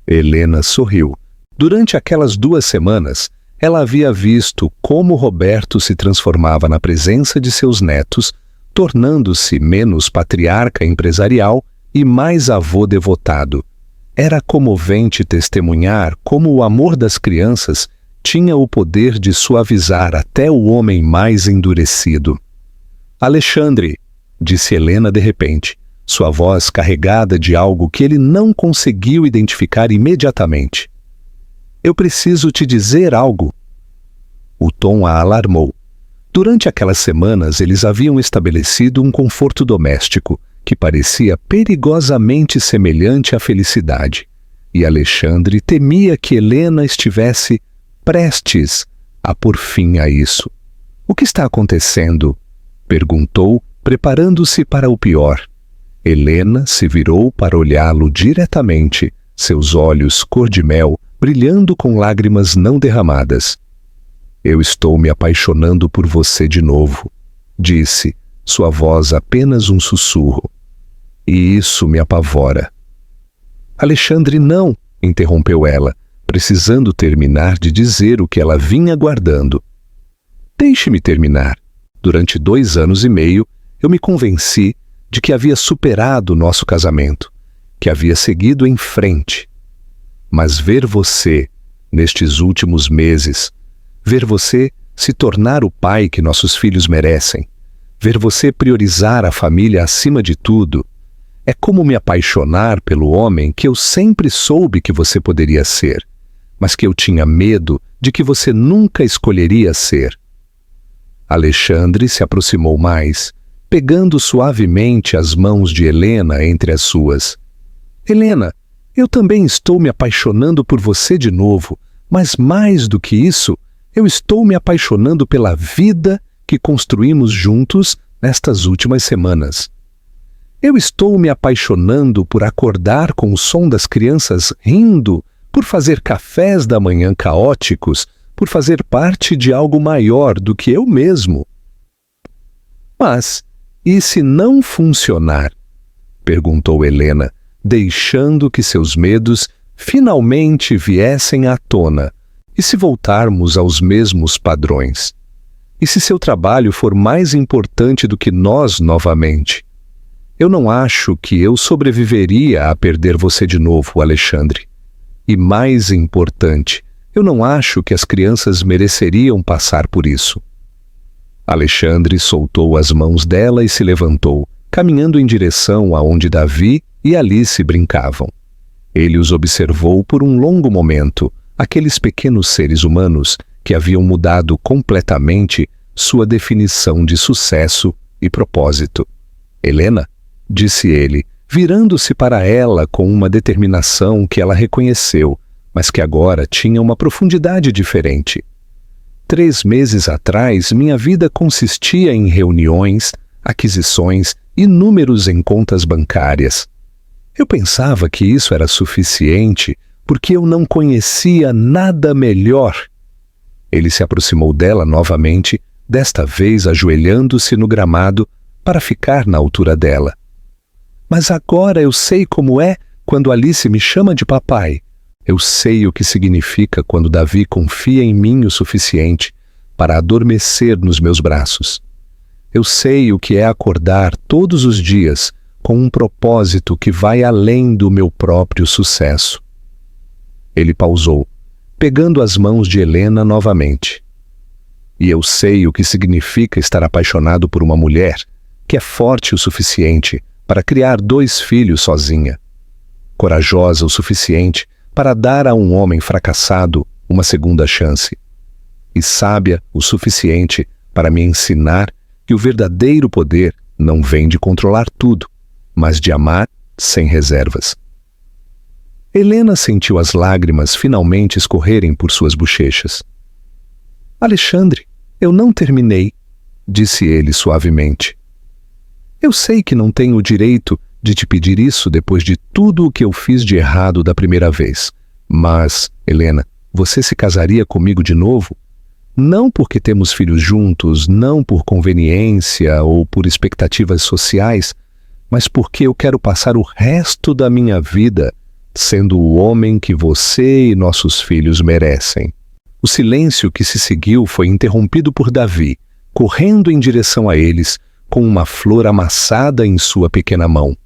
Helena sorriu. Durante aquelas 2 semanas, ela havia visto como Roberto se transformava na presença de seus netos, tornando-se menos patriarca empresarial e mais avô devotado. Era comovente testemunhar como o amor das crianças tinha o poder de suavizar até o homem mais endurecido. Alexandre, disse Helena de repente, sua voz carregada de algo que ele não conseguiu identificar imediatamente. Eu preciso te dizer algo. O tom a alarmou. Durante aquelas semanas eles haviam estabelecido um conforto doméstico que parecia perigosamente semelhante à felicidade, e Alexandre temia que Helena estivesse prestes a pôr fim a isso. O que está acontecendo? Perguntou, preparando-se para o pior. Helena se virou para olhá-lo diretamente, seus olhos cor-de-mel brilhando com lágrimas não derramadas. Eu estou me apaixonando por você de novo, disse, sua voz apenas um sussurro. E isso me apavora. Alexandre, não, interrompeu ela, precisando terminar de dizer o que ela vinha guardando. Deixe-me terminar. Durante 2 anos e meio, eu me convenci de que havia superado nosso casamento, que havia seguido em frente. Mas ver você, nestes últimos meses, ver você se tornar o pai que nossos filhos merecem, ver você priorizar a família acima de tudo, é como me apaixonar pelo homem que eu sempre soube que você poderia ser, mas que eu tinha medo de que você nunca escolheria ser. Alexandre se aproximou mais, pegando suavemente as mãos de Helena entre as suas. Helena, eu também estou me apaixonando por você de novo, mas mais do que isso, eu estou me apaixonando pela vida que construímos juntos nestas últimas semanas. Eu estou me apaixonando por acordar com o som das crianças rindo, por fazer cafés da manhã caóticos, por fazer parte de algo maior do que eu mesmo. Mas, e se não funcionar? Perguntou Helena, deixando que seus medos finalmente viessem à tona. E se voltarmos aos mesmos padrões? E se seu trabalho for mais importante do que nós novamente? Eu não acho que eu sobreviveria a perder você de novo, Alexandre. E mais importante, eu não acho que as crianças mereceriam passar por isso. Alexandre soltou as mãos dela e se levantou, caminhando em direção aonde Davi e Alice brincavam. Ele os observou por um longo momento, aqueles pequenos seres humanos que haviam mudado completamente sua definição de sucesso e propósito. Helena, disse ele, virando-se para ela com uma determinação que ela reconheceu, mas que agora tinha uma profundidade diferente. 3 meses atrás, minha vida consistia em reuniões, aquisições e números em contas bancárias. Eu pensava que isso era suficiente porque eu não conhecia nada melhor. Ele se aproximou dela novamente, desta vez ajoelhando-se no gramado para ficar na altura dela. Mas agora eu sei como é quando Alice me chama de papai. Eu sei o que significa quando Davi confia em mim o suficiente para adormecer nos meus braços. Eu sei o que é acordar todos os dias com um propósito que vai além do meu próprio sucesso. Ele pausou, pegando as mãos de Helena novamente. E eu sei o que significa estar apaixonado por uma mulher que é forte o suficiente para criar 2 filhos sozinha, corajosa o suficiente para dar a um homem fracassado uma segunda chance, e sábia o suficiente para me ensinar que o verdadeiro poder não vem de controlar tudo, mas de amar sem reservas. Helena sentiu as lágrimas finalmente escorrerem por suas bochechas. Alexandre, eu não terminei, disse ele suavemente. Eu sei que não tenho o direito de te pedir isso depois de tudo o que eu fiz de errado da primeira vez. Mas, Helena, você se casaria comigo de novo? Não porque temos filhos juntos, não por conveniência ou por expectativas sociais, mas porque eu quero passar o resto da minha vida sendo o homem que você e nossos filhos merecem. O silêncio que se seguiu foi interrompido por Davi, correndo em direção a eles, com uma flor amassada em sua pequena mão.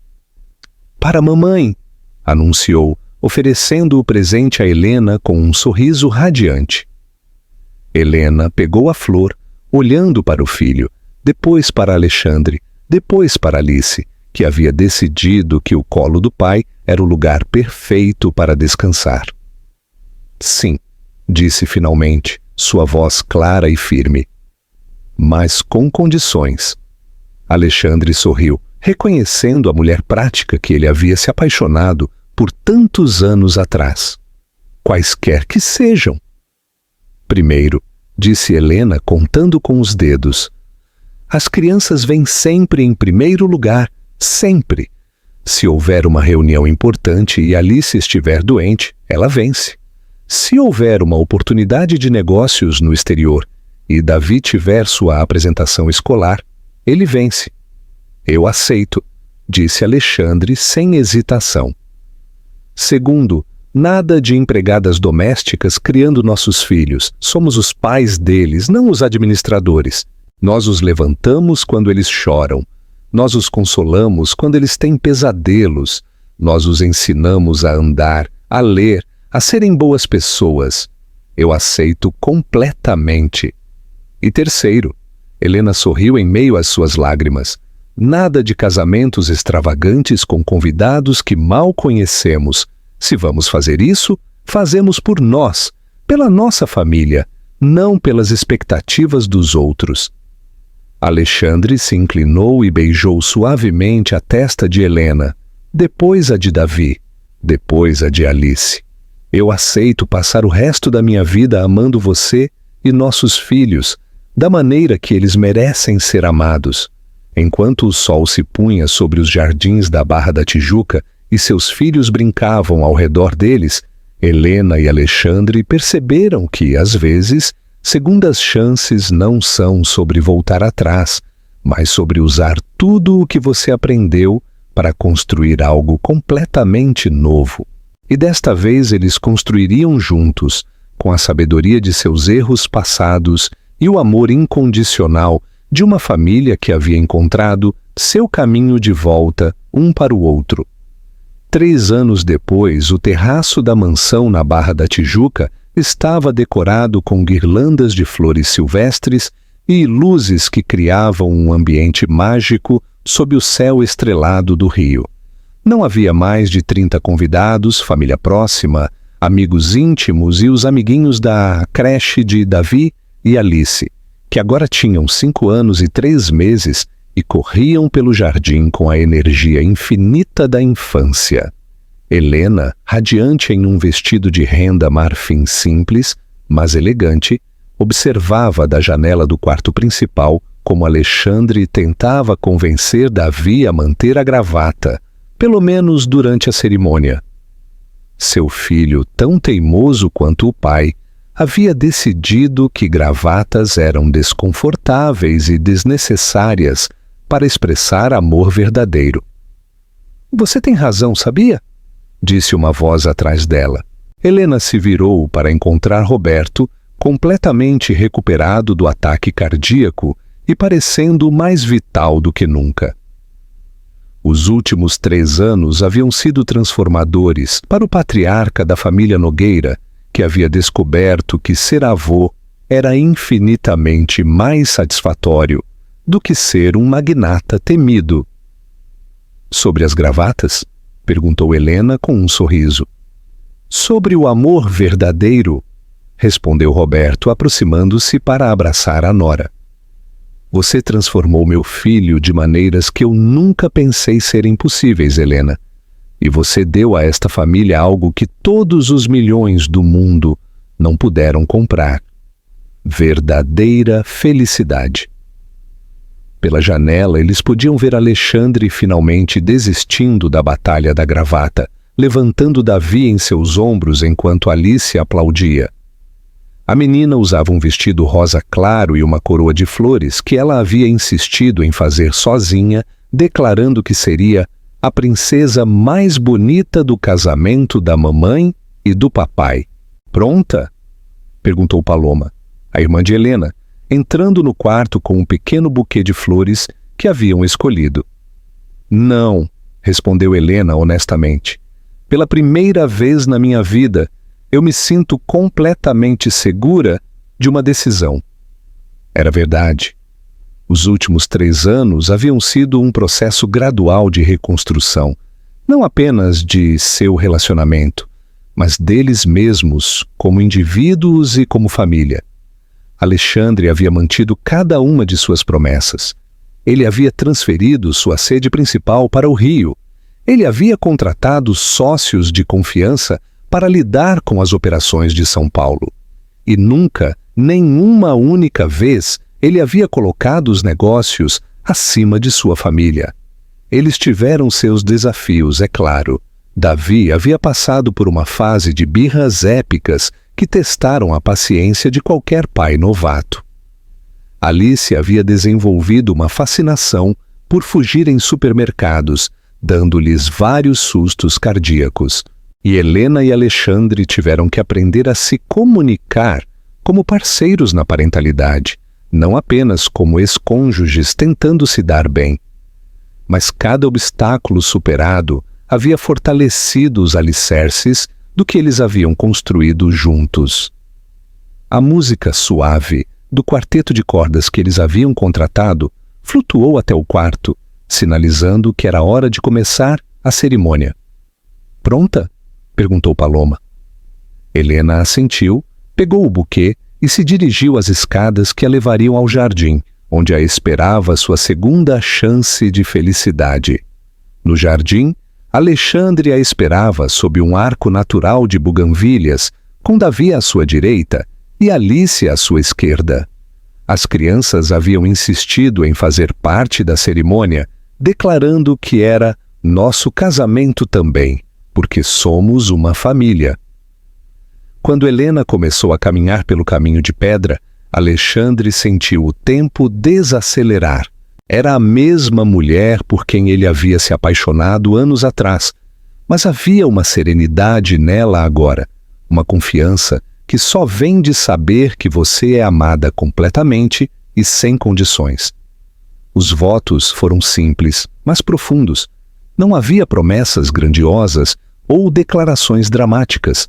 Para a mamãe, anunciou, oferecendo o presente a Helena com um sorriso radiante. Helena pegou a flor, olhando para o filho, depois para Alexandre, depois para Alice, que havia decidido que o colo do pai era o lugar perfeito para descansar. Sim, disse finalmente, sua voz clara e firme. Mas com condições. Alexandre sorriu, reconhecendo a mulher prática que ele havia se apaixonado por tantos anos atrás. Quaisquer que sejam. Primeiro, disse Helena contando com os dedos, as crianças vêm sempre em primeiro lugar, sempre. Se houver uma reunião importante e Alice estiver doente, ela vence. Se houver uma oportunidade de negócios no exterior e Davi tiver sua apresentação escolar, ele vence. Eu aceito, disse Alexandre sem hesitação. Segundo, nada de empregadas domésticas criando nossos filhos. Somos os pais deles, não os administradores. Nós os levantamos quando eles choram. Nós os consolamos quando eles têm pesadelos. Nós os ensinamos a andar, a ler, a serem boas pessoas. Eu aceito completamente. E terceiro, Helena sorriu em meio às suas lágrimas. Nada de casamentos extravagantes com convidados que mal conhecemos. Se vamos fazer isso, fazemos por nós, pela nossa família, não pelas expectativas dos outros. Alexandre se inclinou e beijou suavemente a testa de Helena, depois a de Davi, depois a de Alice. Eu aceito passar o resto da minha vida amando você e nossos filhos, da maneira que eles merecem ser amados. Enquanto o sol se punha sobre os jardins da Barra da Tijuca e seus filhos brincavam ao redor deles, Helena e Alexandre perceberam que, às vezes, segundas chances não são sobre voltar atrás, mas sobre usar tudo o que você aprendeu para construir algo completamente novo. E desta vez eles construiriam juntos, com a sabedoria de seus erros passados e o amor incondicional de uma família que havia encontrado seu caminho de volta um para o outro. 3 anos depois, o terraço da mansão na Barra da Tijuca estava decorado com guirlandas de flores silvestres e luzes que criavam um ambiente mágico sob o céu estrelado do Rio. Não havia mais de 30 convidados, família próxima, amigos íntimos e os amiguinhos da creche de Davi e Alice, que agora tinham 5 anos e 3 meses e corriam pelo jardim com a energia infinita da infância. Helena, radiante em um vestido de renda marfim simples, mas elegante, observava da janela do quarto principal como Alexandre tentava convencer Davi a manter a gravata, pelo menos durante a cerimônia. Seu filho, tão teimoso quanto o pai, havia decidido que gravatas eram desconfortáveis e desnecessárias para expressar amor verdadeiro. Você tem razão, sabia? Disse uma voz atrás dela. Helena se virou para encontrar Roberto, completamente recuperado do ataque cardíaco e parecendo mais vital do que nunca. Os últimos 3 anos haviam sido transformadores para o patriarca da família Nogueira, que havia descoberto que ser avô era infinitamente mais satisfatório do que ser um magnata temido. Sobre as gravatas? Perguntou Helena com um sorriso. Sobre o amor verdadeiro, respondeu Roberto, aproximando-se para abraçar a nora. Você transformou meu filho de maneiras que eu nunca pensei serem possíveis, Helena. E você deu a esta família algo que todos os milhões do mundo não puderam comprar: verdadeira felicidade. Pela janela, eles podiam ver Alexandre finalmente desistindo da batalha da gravata, levantando Davi em seus ombros enquanto Alice aplaudia. A menina usava um vestido rosa claro e uma coroa de flores que ela havia insistido em fazer sozinha, declarando que seria a princesa mais bonita do casamento da mamãe e do papai. Pronta? Perguntou Paloma, a irmã de Helena, entrando no quarto com um pequeno buquê de flores que haviam escolhido. Não, respondeu Helena honestamente. Pela primeira vez na minha vida, eu me sinto completamente segura de uma decisão. Era verdade. Os últimos 3 anos haviam sido um processo gradual de reconstrução, não apenas de seu relacionamento, mas deles mesmos como indivíduos e como família. Alexandre havia mantido cada uma de suas promessas. Ele havia transferido sua sede principal para o Rio. Ele havia contratado sócios de confiança para lidar com as operações de São Paulo. E nunca, nenhuma única vez, ele havia colocado os negócios acima de sua família. Eles tiveram seus desafios, é claro. Davi havia passado por uma fase de birras épicas que testaram a paciência de qualquer pai novato. Alice havia desenvolvido uma fascinação por fugir em supermercados, dando-lhes vários sustos cardíacos. E Helena e Alexandre tiveram que aprender a se comunicar como parceiros na parentalidade, não apenas como ex-cônjuges tentando se dar bem. Mas cada obstáculo superado havia fortalecido os alicerces do que eles haviam construído juntos. A música suave do quarteto de cordas que eles haviam contratado flutuou até o quarto, sinalizando que era hora de começar a cerimônia. Pronta? Perguntou Paloma. Helena assentiu, pegou o buquê e se dirigiu às escadas que a levariam ao jardim, onde a esperava sua segunda chance de felicidade. No jardim, Alexandre a esperava sob um arco natural de buganvílias, com Davi à sua direita e Alice à sua esquerda. As crianças haviam insistido em fazer parte da cerimônia, declarando que era nosso casamento também, porque somos uma família. Quando Helena começou a caminhar pelo caminho de pedra, Alexandre sentiu o tempo desacelerar. Era a mesma mulher por quem ele havia se apaixonado anos atrás, mas havia uma serenidade nela agora, uma confiança que só vem de saber que você é amada completamente e sem condições. Os votos foram simples, mas profundos. Não havia promessas grandiosas ou declarações dramáticas.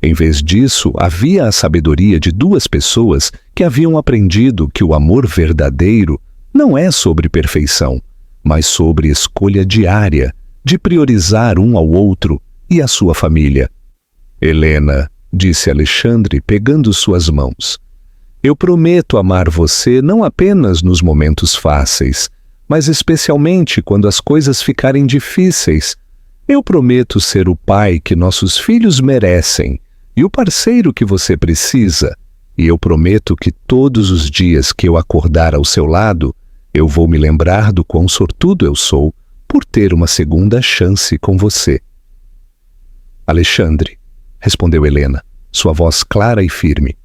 Em vez disso, havia a sabedoria de 2 pessoas que haviam aprendido que o amor verdadeiro não é sobre perfeição, mas sobre escolha diária, de priorizar um ao outro e a sua família. Helena, disse Alexandre pegando suas mãos, eu prometo amar você não apenas nos momentos fáceis, mas especialmente quando as coisas ficarem difíceis. Eu prometo ser o pai que nossos filhos merecem e o parceiro que você precisa. E eu prometo que todos os dias que eu acordar ao seu lado, eu vou me lembrar do quão sortudo eu sou por ter uma segunda chance com você. Alexandre, respondeu Helena, sua voz clara e firme.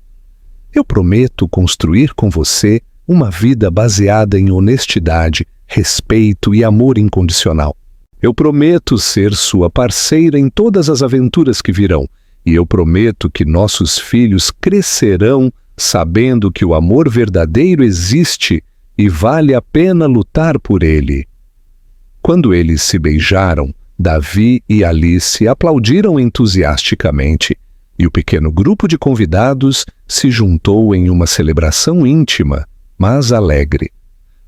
Eu prometo construir com você uma vida baseada em honestidade, respeito e amor incondicional. Eu prometo ser sua parceira em todas as aventuras que virão, e eu prometo que nossos filhos crescerão sabendo que o amor verdadeiro existe e vale a pena lutar por ele. Quando eles se beijaram, Davi e Alice aplaudiram entusiasticamente, e o pequeno grupo de convidados se juntou em uma celebração íntima, mas alegre.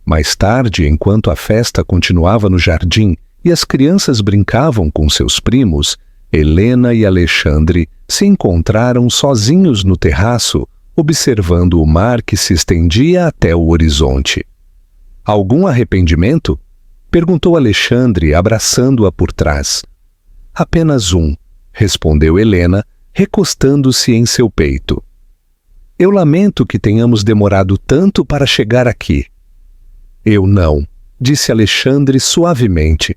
Mais tarde, enquanto a festa continuava no jardim e as crianças brincavam com seus primos, Helena e Alexandre se encontraram sozinhos no terraço, observando o mar que se estendia até o horizonte. Algum arrependimento? Perguntou Alexandre, abraçando-a por trás. Apenas um, respondeu Helena, recostando-se em seu peito. Eu lamento que tenhamos demorado tanto para chegar aqui. Eu não, disse Alexandre suavemente.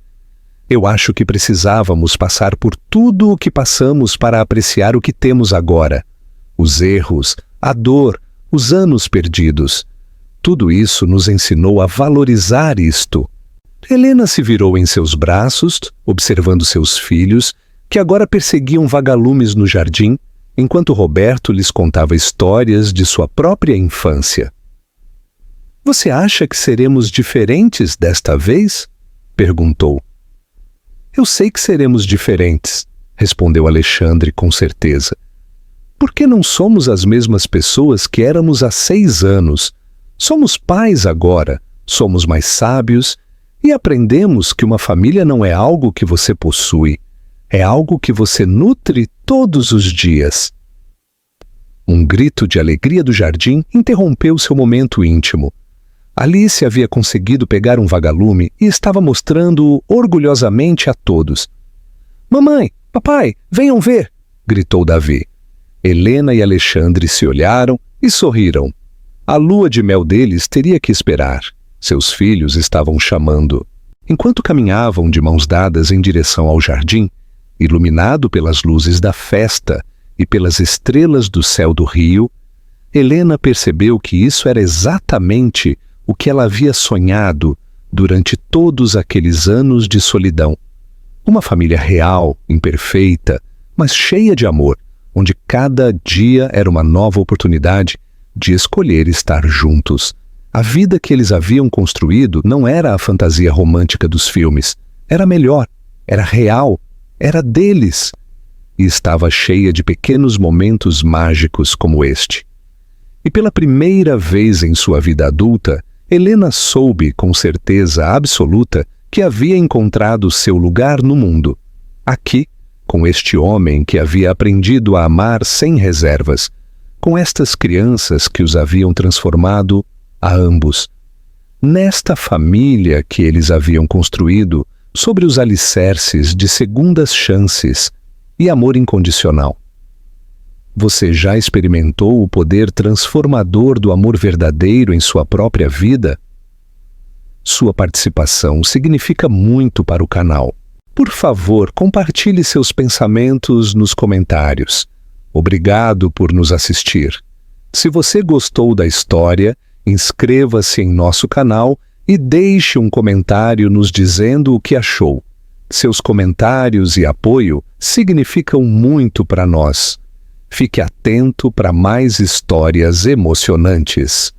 Eu acho que precisávamos passar por tudo o que passamos para apreciar o que temos agora. Os erros, a dor, os anos perdidos. Tudo isso nos ensinou a valorizar isto. Helena se virou em seus braços, observando seus filhos, que agora perseguiam vagalumes no jardim, enquanto Roberto lhes contava histórias de sua própria infância. Você acha que seremos diferentes desta vez? Perguntou. Eu sei que seremos diferentes, respondeu Alexandre com certeza. Por que não somos as mesmas pessoas que éramos há 6 anos? Somos pais agora, somos mais sábios e aprendemos que uma família não é algo que você possui, é algo que você nutre todos os dias. Um grito de alegria do jardim interrompeu seu momento íntimo. Alice havia conseguido pegar um vagalume e estava mostrando-o orgulhosamente a todos. Mamãe, papai, venham ver! Gritou Davi. Helena e Alexandre se olharam e sorriram. A lua de mel deles teria que esperar. Seus filhos estavam chamando. Enquanto caminhavam de mãos dadas em direção ao jardim, iluminado pelas luzes da festa e pelas estrelas do céu do rio, Helena percebeu que isso era exatamente o que ela havia sonhado durante todos aqueles anos de solidão. Uma família real, imperfeita, mas cheia de amor, onde cada dia era uma nova oportunidade de escolher estar juntos. A vida que eles haviam construído não era a fantasia romântica dos filmes. Era melhor, era real, era deles. E estava cheia de pequenos momentos mágicos como este. E pela primeira vez em sua vida adulta, Helena soube com certeza absoluta que havia encontrado seu lugar no mundo. Aqui, com este homem que havia aprendido a amar sem reservas, com estas crianças que os haviam transformado a ambos, nesta família que eles haviam construído sobre os alicerces de segundas chances e amor incondicional. Você já experimentou o poder transformador do amor verdadeiro em sua própria vida? Sua participação significa muito para o canal. Por favor, compartilhe seus pensamentos nos comentários. Obrigado por nos assistir. Se você gostou da história, inscreva-se em nosso canal e deixe um comentário nos dizendo o que achou. Seus comentários e apoio significam muito para nós. Fique atento para mais histórias emocionantes.